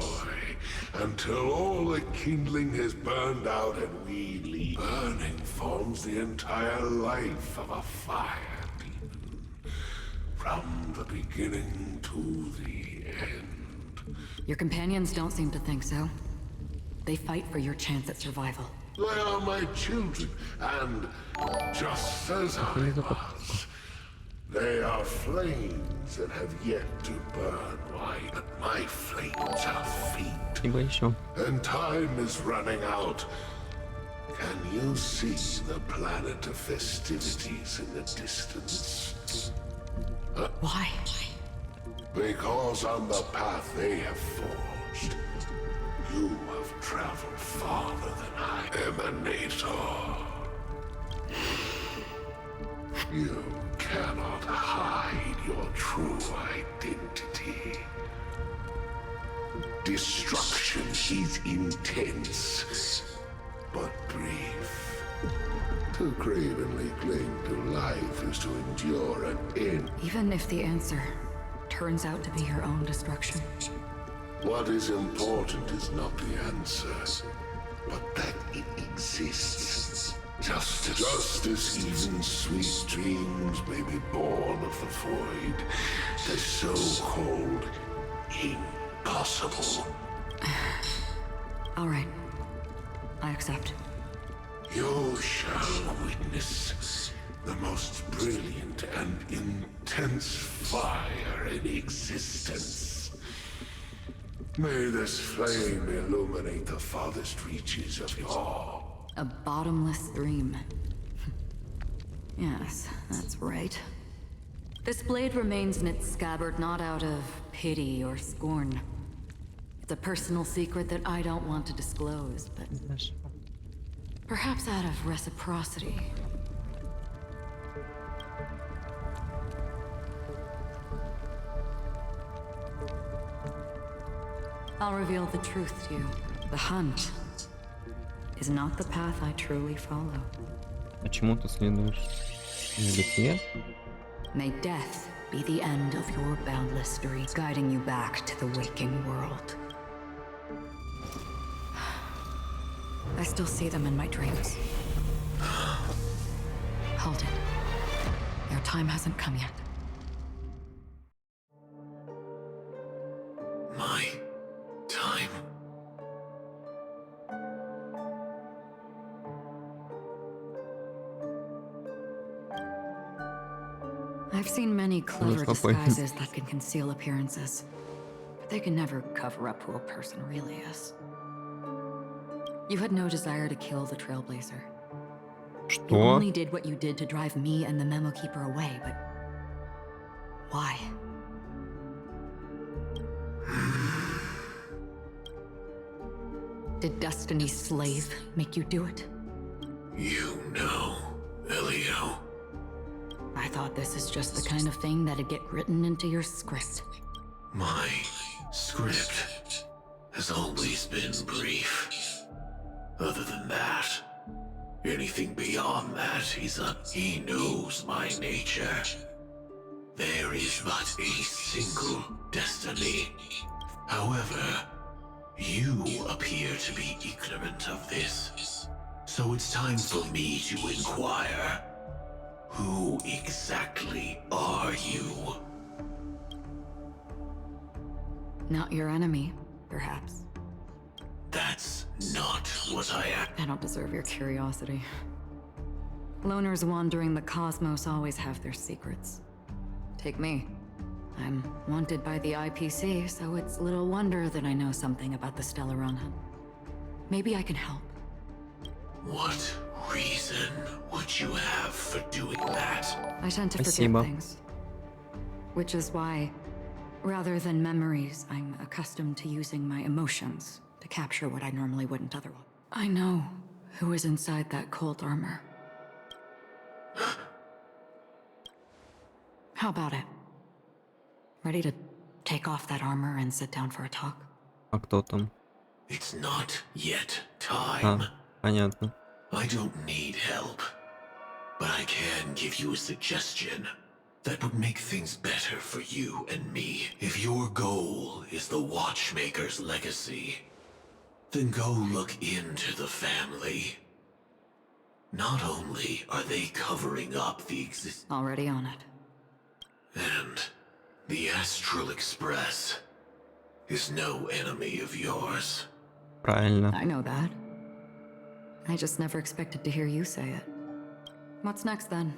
until all the kindling has burned out and we leave. Burning forms the entire life of a fire demon. from the beginning to the end. Your companions don't seem to think so. They fight for your chance at survival. They are my children, and just as I was, they are flames that have yet to burn wide, but my flames are feet, Либо еще. and time is running out. Can you see the planet of festivities in the distance? Why? Because on the path they have forged, you have traveled farther than I, Emanator. You cannot hide your true identity. Destruction is intense, but brief. To cravenly cling to life is to endure an end. Even if the answer turns out to be your own destruction. What is important is not the answer, but that it exists. Just as even sweet dreams may be born of the void, the so-called impossible. All right. I accept. You shall witness the most brilliant and intense fire in existence. May this flame illuminate the farthest reaches of your... A bottomless dream. Yes, that's right. This blade remains in its scabbard not out of pity or scorn. It's a personal secret that I don't want to disclose, but perhaps out of reciprocity. I'll reveal the truth to you. The hunt is not the path I truly follow. А чему ты следуешь? Небытие? May death be the end of your boundless story, guiding you back to the waking world. I still see them in my dreams. Hold it. Your time hasn't come yet. My time. I've seen many clever какой. disguises that can conceal appearances, but they can never cover up who a person really is. You had no desire to kill the Trailblazer. You Что? only did what you did to drive me and the Memo Keeper away, but why? Did Destiny's slave make you do it? You know, Elio. I thought this is just the kind of thing that'd get written into your script. My script has always been brief. Other than that, anything beyond that is he knows my nature. There is but a single destiny. However, you appear to be ignorant of this. So it's time for me to inquire. Who exactly are you? Not your enemy, perhaps. That's not what I am. I don't deserve your curiosity. Loners wandering the cosmos always have their secrets. Take me. I'm wanted by the IPC, so it's little wonder that I know something about the Stellaron hunt. Maybe I can help. What reason would you have for doing that? I tend to forget Спасибо. things. Which is why, rather than memories, I'm accustomed to using my emotions to capture what I normally wouldn't otherwise. I know who is inside that cold armor. How about it? Ready to take off that armor and sit down for a talk? А кто там? It's not yet time. А, понятно. I don't need help, but I can give you a suggestion that would make things better for you and me. If your goal is the Watchmaker's legacy, then go look into the family. Not only are they covering up the Already on it. And the Astral Express is no enemy of yours. Правильно. I know that. I just never expected to hear you say it. What's next then?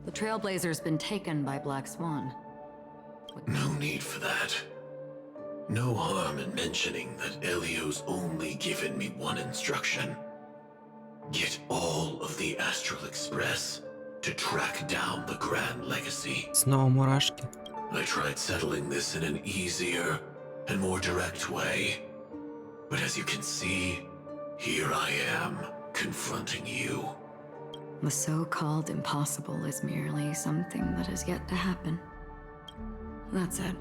The Trailblazer's been taken by Black Swan. No need for that. No harm in mentioning that Elio's only given me one instruction. Get all of the Astral Express to track down the Grand Legacy. Снова мурашки. I tried settling this in an easier and more direct way. But as you can see, here I am, confronting you. The so-called impossible is merely something that has yet to happen. That's it.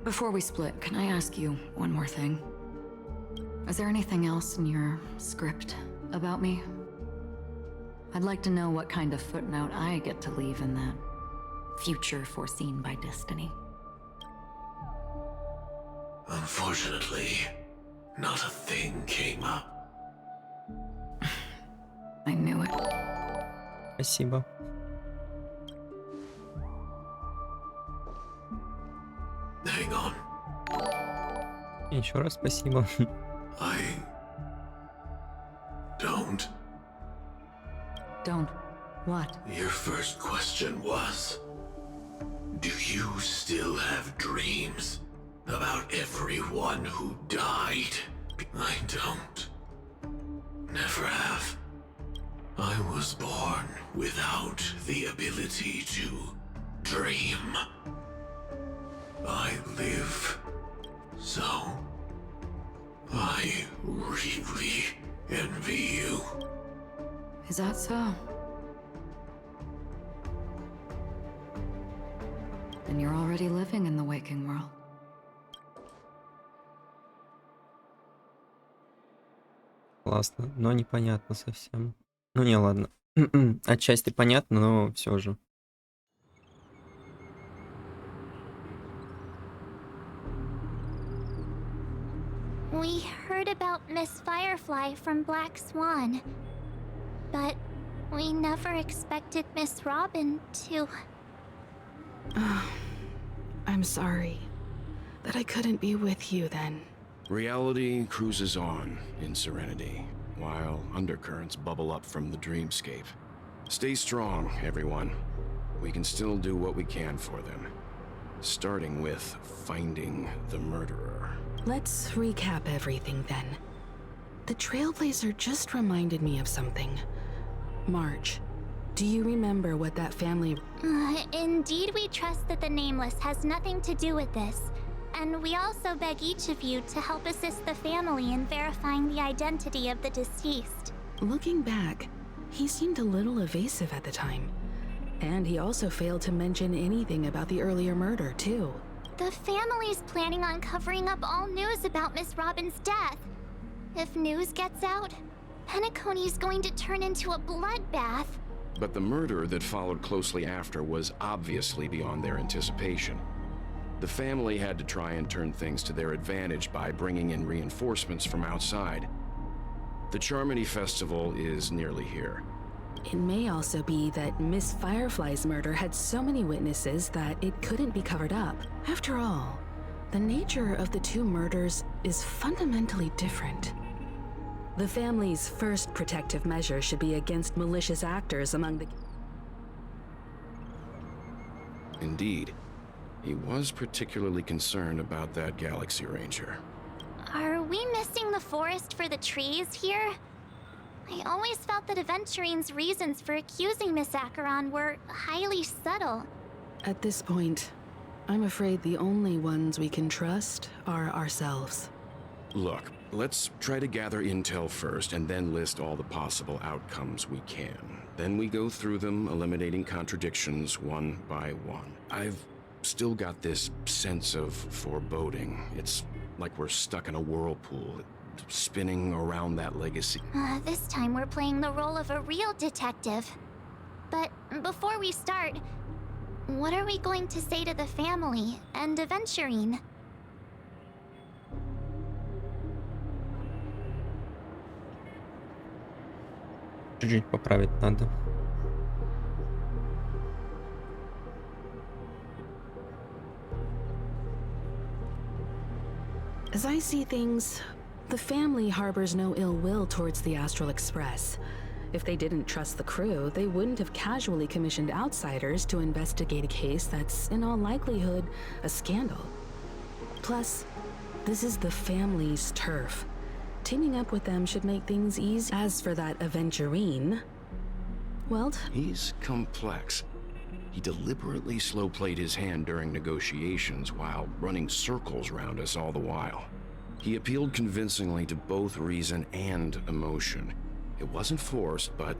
Before we split, can I ask you one more thing? Is there anything else in your script about me? I'd like to know what kind of footnote I get to leave in that future foreseen by destiny. Unfortunately, not a thing came up. I knew it. Спасибо. Hang on. Еще раз спасибо. I don't. Don't. What? Your first question was, do you still have dreams about everyone who died? I don't. Never have. I was born without the ability to dream. I live, so I really envy you. Is that so? And you're already living in the waking world. Классно, но непонятно совсем. Ну не, ладно. Отчасти понятно, но все же. We heard about Miss Firefly from Black Swan, but we never expected Miss Robin to... I'm sorry that I couldn't be with you then. Reality cruises on in serenity, while undercurrents bubble up from the dreamscape. Stay strong, everyone. We can still do what we can for them. Starting with finding the murderer. Let's recap everything then. The Trailblazer just reminded me of something. March, do you remember what that family... Indeed, we trust that the Nameless has nothing to do with this. And we also beg each of you to help assist the family in verifying the identity of the deceased. Looking back, he seemed a little evasive at the time. And he also failed to mention anything about the earlier murder, too. The family's planning on covering up all news about Miss Robin's death. If news gets out, Penacony's going to turn into a bloodbath. But the murder that followed closely after was obviously beyond their anticipation. The family had to try and turn things to their advantage by bringing in reinforcements from outside. The Charmony Festival is nearly here. It may also be that Miss Firefly's murder had so many witnesses that it couldn't be covered up. After all, the nature of the two murders is fundamentally different. The family's first protective measure should be against malicious actors among the... Indeed. He was particularly concerned about that Galaxy Ranger. Are we missing the forest for the trees here? I always felt that Aventurine's reasons for accusing Miss Acheron were highly subtle. At this point, I'm afraid the only ones we can trust are ourselves. Look, let's try to gather intel first and then list all the possible outcomes we can. Then we go through them, eliminating contradictions one by one. I've still got this sense of foreboding. It's like we're stuck in a whirlpool, spinning around that legacy. This time we're playing the role of a real detective. But before we start, what are we going to say to the family and Aventurine? Чуть-чуть поправить надо. As I see things, the family harbors no ill will towards the Astral Express. If they didn't trust the crew, they wouldn't have casually commissioned outsiders to investigate a case that's, in all likelihood, a scandal. Plus, this is the family's turf. Teaming up with them should make things easy. As for that aventurine, well... He's complex. He deliberately slow-played his hand during negotiations while running circles around us all the while. He appealed convincingly to both reason and emotion. It wasn't forced, but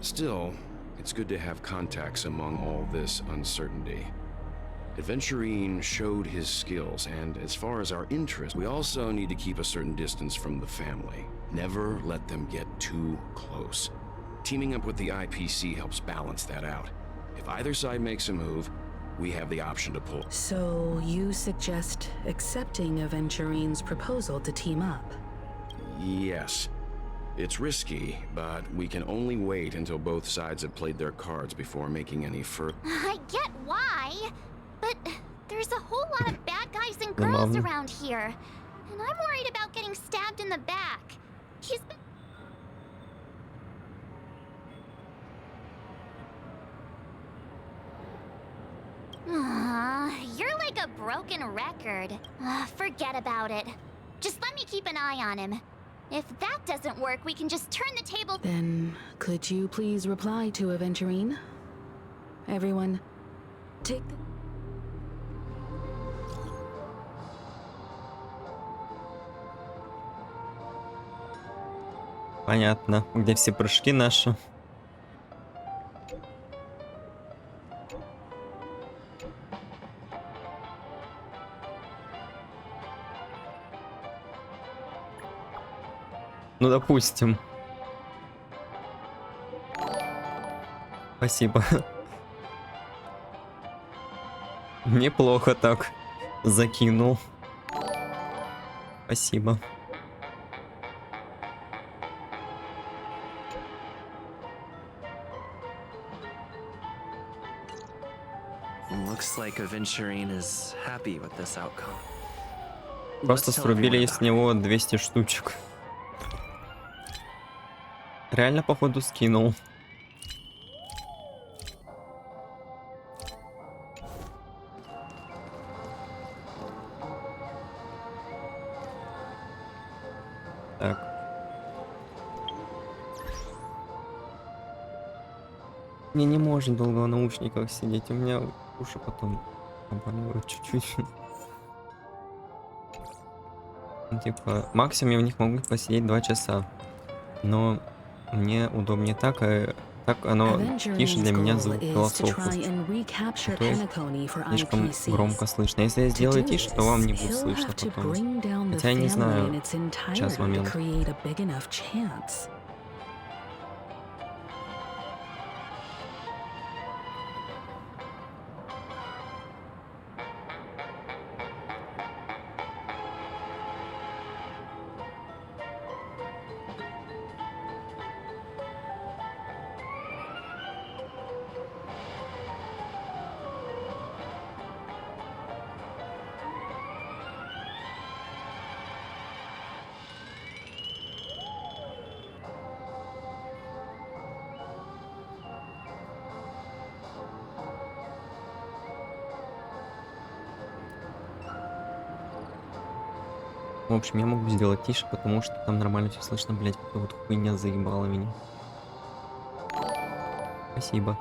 Still, it's good to have contacts among all this uncertainty. Aventurine showed his skills, and as far as our interest, we also need to keep a certain distance from the family. Never let them get too close. Teaming up with the IPC helps balance that out. If either side makes a move, we have the option to pull. So you suggest accepting Aventurine's proposal to team up? Yes. It's risky, but we can only wait until both sides have played their cards before making any further. I get why, but there's a whole lot of bad guys and girls around here, and I'm worried about getting stabbed in the back. He's been... You're like a broken record. Forget about it. Just let me keep an eye on him. If that doesn't work, we can just turn the table. Then, could you please reply to Aventurine? Everyone, take the... Понятно, где все прыжки наши. Ну, допустим. Спасибо. Неплохо так закинул. Спасибо. Looks like Aventurine is happy with this outcome. Просто срубили с него 200 штучек. Реально, походу, скинул. Так. Мне не может долго в наушниках сидеть. У меня уши потом обманывают чуть-чуть. Ну, типа, максимум я в них могу посидеть 2 часа. Но мне удобнее так, так оно тише для меня звук голосов. То есть слишком громко слышно. Если я сделаю тише, то вам не будет слышно потом. Хотя я не знаю сейчас момент. В общем, я могу сделать тише, потому что там нормально все слышно, блять, эта вот хуйня заебала меня. Спасибо.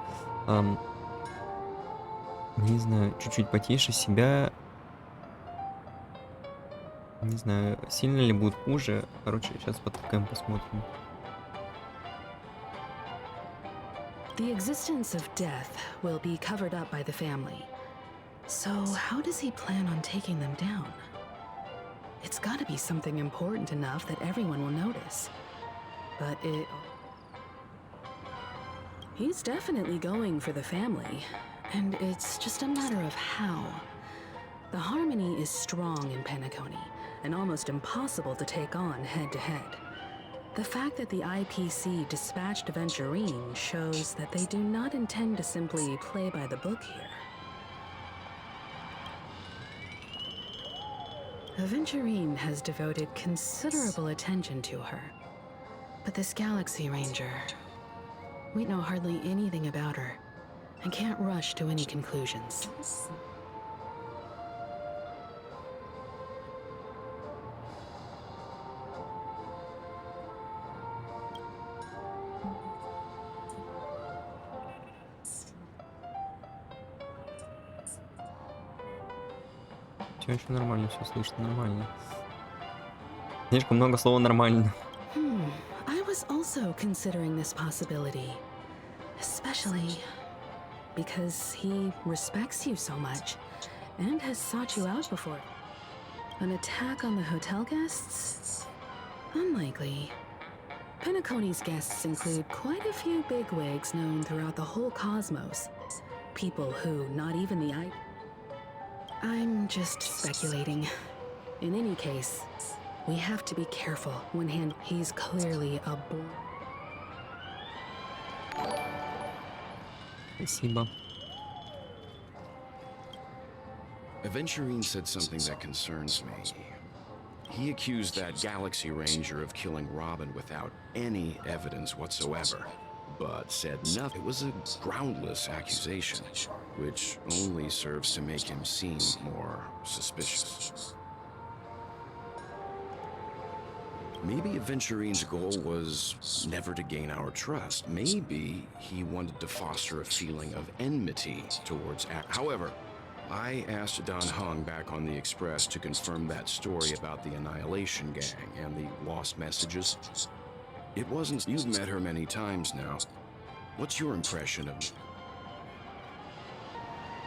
Не знаю, чуть-чуть потише себя. Не знаю, сильно ли будет хуже. Короче, сейчас потыкаем, посмотрим. The existence of death will be covered up by the family. So how does he plan on taking them down? It's gotta be something important enough that everyone will notice. But he's definitely going for the family. And it's just a matter of how. The harmony is strong in Peniconii, and almost impossible to take on head-to-head. The fact that the IPC dispatched Aventurine shows that they do not intend to simply play by the book here. Aventurine has devoted considerable attention to her. But this Galaxy Ranger, we know hardly anything about her and can't rush to any conclusions. Все еще нормально, все слышно нормально. Слишком много слова нормально. I was also considering this possibility, especially because he respects you so much and has sought you out before. An attack on the hotel guests? Unlikely. Penaconi's guests include quite a few bigwigs known throughout the whole cosmos. People who not even the I'm just speculating. In any case, we have to be careful when he's clearly a Спасибо. Aventurine said something that concerns me. He accused that Galaxy Ranger of killing Robin without any evidence whatsoever, but said nothing. It was a groundless accusation, which only serves to make him seem more suspicious. Maybe Aventurine's goal was never to gain our trust. Maybe he wanted to foster a feeling of enmity towards However, I asked Dan Heng back on the Express to confirm that story about the Annihilation Gang and the lost messages. It wasn't... You've met her many times now. What's your impression of...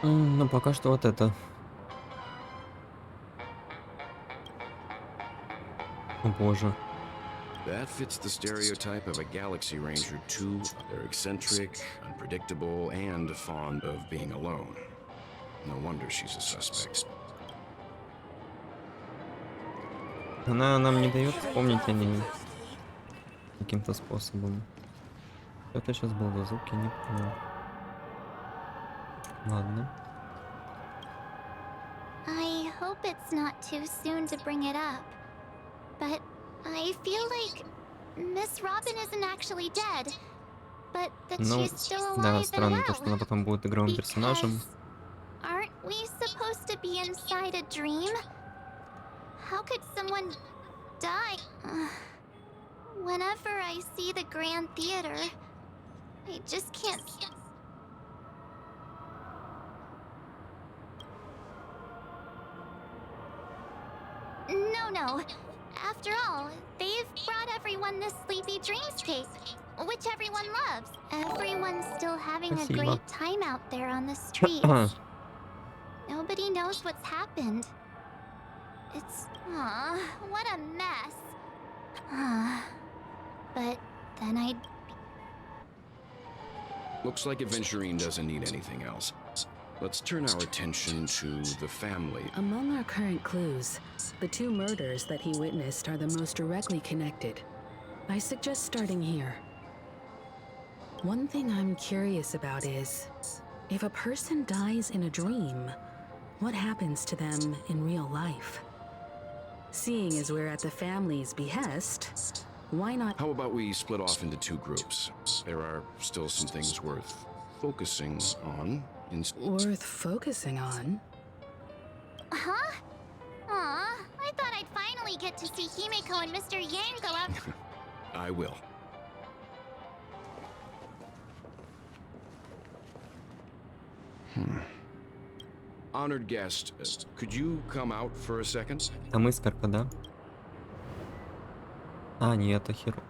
Ну, пока что вот это. О боже. That fits the stereotype of a Galaxy Ranger too. They're eccentric, unpredictable, and fond of being alone. No wonder she's a suspect. Она нам не дает вспомнить о ней каким-то способом. Что это сейчас был за звук, я не понял. Ладно. I hope it's not too soon to bring it up, but I feel like Miss Robin isn't actually dead, but that Ну, she's still да, alive and странно то, что она well. потом будет игровым персонажем. Aren't we supposed to be inside a dream? How could someone die? Whenever I see the Grand Theater, I just can't. No. After all, they've brought everyone this sleepy dreamscape, which everyone loves. Everyone's still having a great time out there on the streets. Nobody knows what's happened. It's... what a mess. But then I'd... Looks like Aventurine doesn't need anything else. Let's turn our attention to the family. Among our current clues, the two murders that he witnessed are the most directly connected. I suggest starting here. One thing I'm curious about is, if a person dies in a dream, what happens to them in real life? Seeing as we're at the family's behest, why not... How about we split off into two groups? There are still some things worth focusing on. Worth focusing on? Huh? Aw, I thought I'd finally get to see Himeko and Mr. Yang go out. I will. Honored guest, could you come out for a second? Там искорка, да? А, нет, Acheron.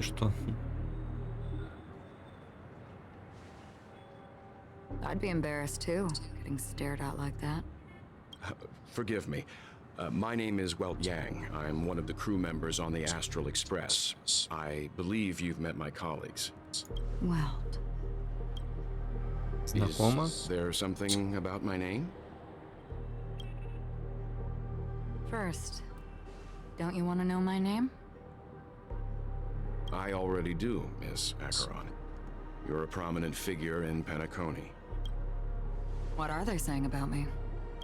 Что? I'd be embarrassed too, getting stared at like that. Forgive me. My name is Welt Yang. I'm one of the crew members on the Astral Express. I believe you've met my colleagues. Welt. Знакомо? Is there something about my name? First, don't you want to know my name? I already do, Miss Acheron. You're a prominent figure in Penaconi. What are they saying about me?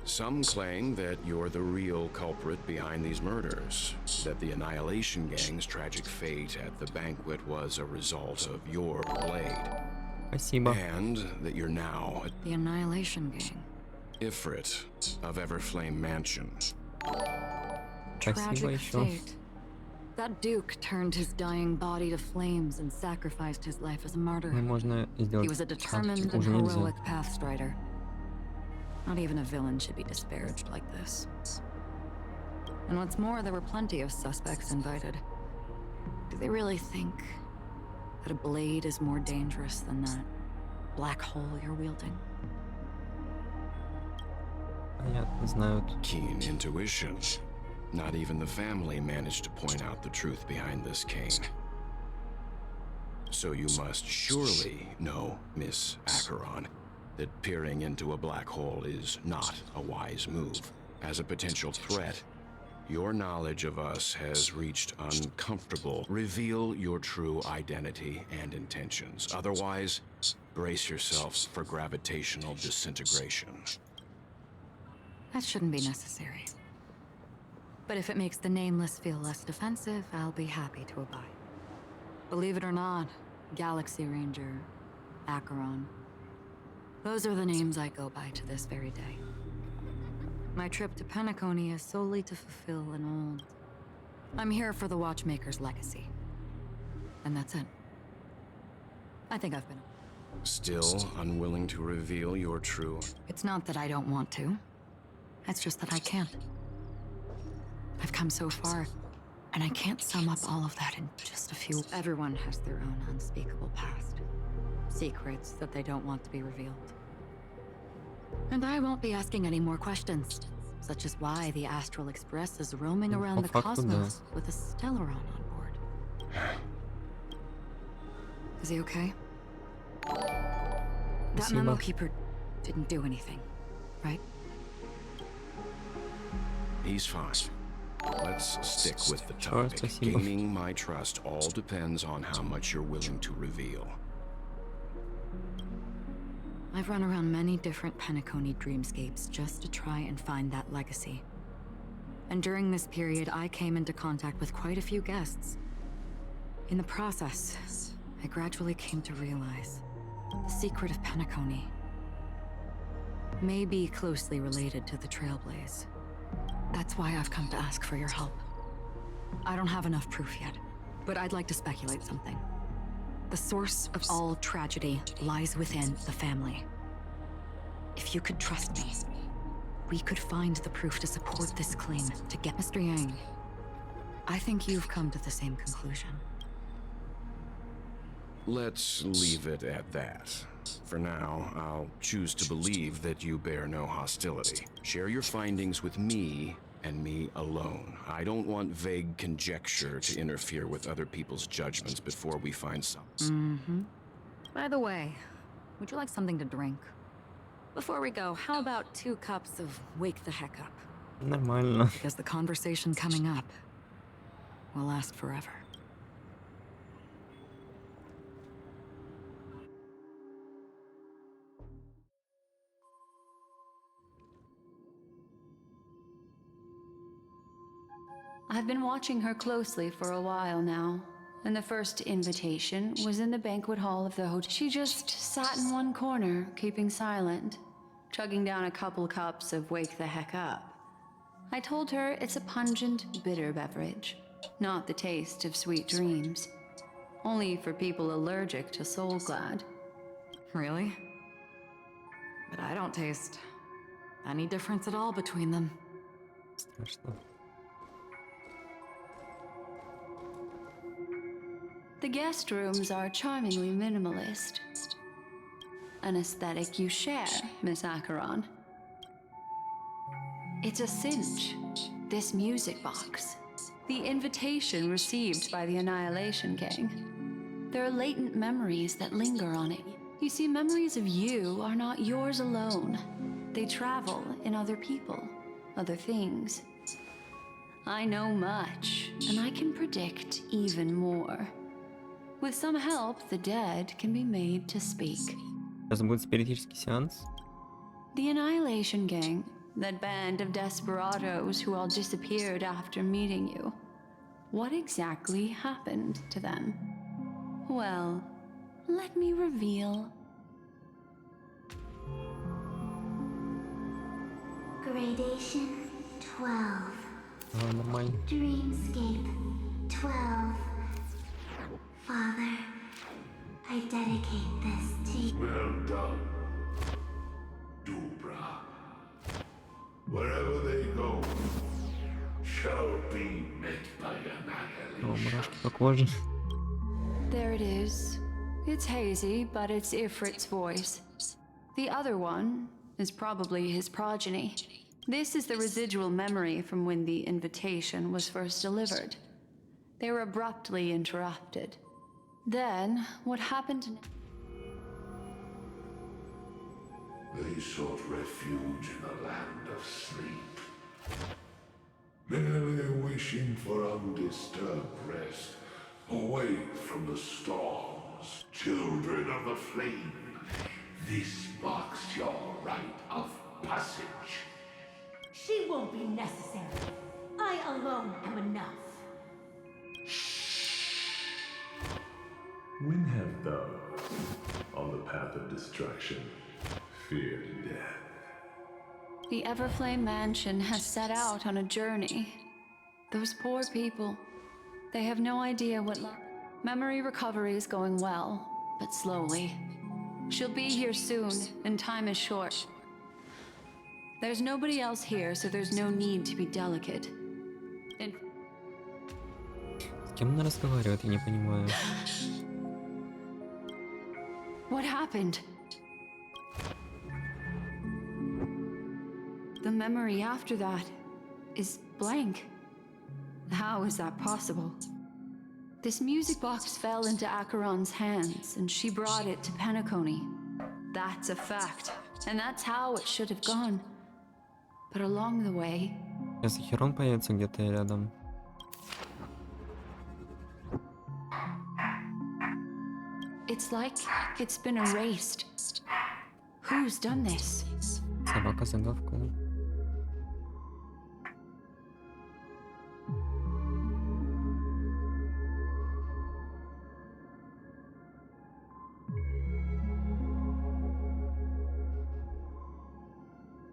Some claim that you're the real culprit behind these murders, that the Annihilation Gang's tragic fate at the banquet was a result of your blade, Спасибо. and that you're now The Annihilation Gang. Ifrit of Everflame Mansion. Спасибо Tragic еще. fate. That Duke turned his dying body to flames and sacrificed his life as a martyr. Ну, можно сделать He was a determined карточку, and уже нельзя. heroic pathstrider. Not even a villain should be disparaged like this. And what's more, there were plenty of suspects invited. Do they really think that a blade is more dangerous than that black hole you're wielding? Понятно, знают. Keen intuition. Not even the family managed to point out the truth behind this cane. So you must surely know, Miss Acheron, that peering into a black hole is not a wise move. As a potential threat, your knowledge of us has reached uncomfortable. Reveal your true identity and intentions. Otherwise, brace yourself for gravitational disintegration. That shouldn't be necessary. But if it makes the Nameless feel less defensive, I'll be happy to abide. Believe it or not, Galaxy Ranger, Acheron, those are the names I go by to this very day. My trip to Penacony is solely to fulfill an old... I'm here for the Watchmaker's legacy. And that's it. I think I've been... Still unwilling to reveal your true... It's not that I don't want to. It's just that I can't. I've come so far, and I can't sum up all of that in just a few... Everyone has their own unspeakable past. Secrets that they don't want to be revealed. And I won't be asking any more questions, such as why the Astral Express is roaming around the По факту, да. cosmos with a Stellaron on board. Is he okay? That Спасибо. memo keeper didn't do anything, right? He's fine. Let's stick with the Sure, topic. спасибо. Gaining my trust all depends on how much you're willing to reveal. I've run around many different Peniconey dreamscapes just to try and find that legacy. And during this period, I came into contact with quite a few guests. In the process, I gradually came to realize the secret of Peniconey may be closely related to the Trailblaze. That's why I've come to ask for your help. I don't have enough proof yet, but I'd like to speculate something. The source of all tragedy lies within the family. If you could trust me, we could find the proof to support this claim to get Mr. Yang. I think you've come to the same conclusion. Let's leave it at that. For now, I'll choose to believe that you bear no hostility. Share your findings with me and me alone. I don't want vague conjecture to interfere with other people's judgments before we find some. Mm-hmm. By the way, would you like something to drink? Before we go, how about 2 cups of Wake the Heck Up? Нормально. Because the conversation coming up will last forever. I've been watching her closely for a while now, and the first invitation was in the banquet hall of the hotel. She just sat in one corner, keeping silent, chugging down a couple cups of Wake the Heck Up. I told her it's a pungent, bitter beverage, not the taste of sweet dreams. Only for people allergic to Soulglad. Really? But I don't taste any difference at all between them. Страшно. The guest rooms are charmingly minimalist. An aesthetic you share, Miss Acheron. It's a cinch, this music box. The invitation received by the Annihilation Gang. There are latent memories that linger on it. You see, memories of you are not yours alone. They travel in other people, other things. I know much, and I can predict even more. With some help, the dead can be made to speak. Сейчас будет спиритический сеанс. The Annihilation Gang That band of desperados who all disappeared after meeting you. What exactly happened to them? Well, let me reveal. Gradation 12. Нормально. Dreamscape 12. Father, I dedicate this to you. Well done, Dubra. Wherever they go, shall be met by О, annihilation. мурашки по коже. There it is. It's hazy, but it's Ifrit's voice. The other one is probably his progeny. This is the residual memory from when the invitation was first delivered. They were abruptly interrupted. Then, what happened to... They sought refuge in the land of sleep, merely wishing for undisturbed rest, away from the storms. Children of the flame, this marks your rite of passage. She won't be necessary. I alone am enough. When have those on the path of destruction feared death? The Everflame Mansion has set out on a journey. Those poor people, they have no idea what memory recovery is going well, but slowly. She'll be here soon, and time is short. There's nobody else here, so there's no need to be delicate. And С кем она разговаривает, я не понимаю. what happened? The memory after that is blank. How is that possible? This music box fell into Acheron's hands, and she brought it to Penaconii. That's a fact, and that's how it should have gone. But along the way, Сейчас Acheron появится где-то рядом. it's like it's been erased. Who's done this? Собака загавкала.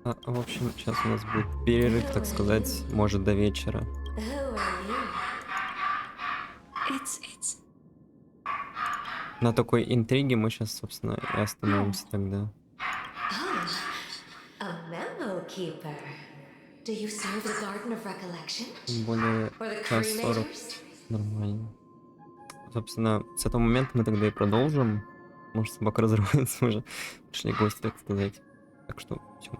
В общем, сейчас у нас будет перерыв, так сказать, может до вечера. It's На такой интриге мы сейчас, собственно, и остановимся тогда. A memo keeper. Do you serve the Garden of Recollection? Тем более Or the час 40 cremators? нормально. Собственно, с этого момента мы тогда и продолжим. Может, собака разрывается уже. Пришли гости, так сказать. Так что все.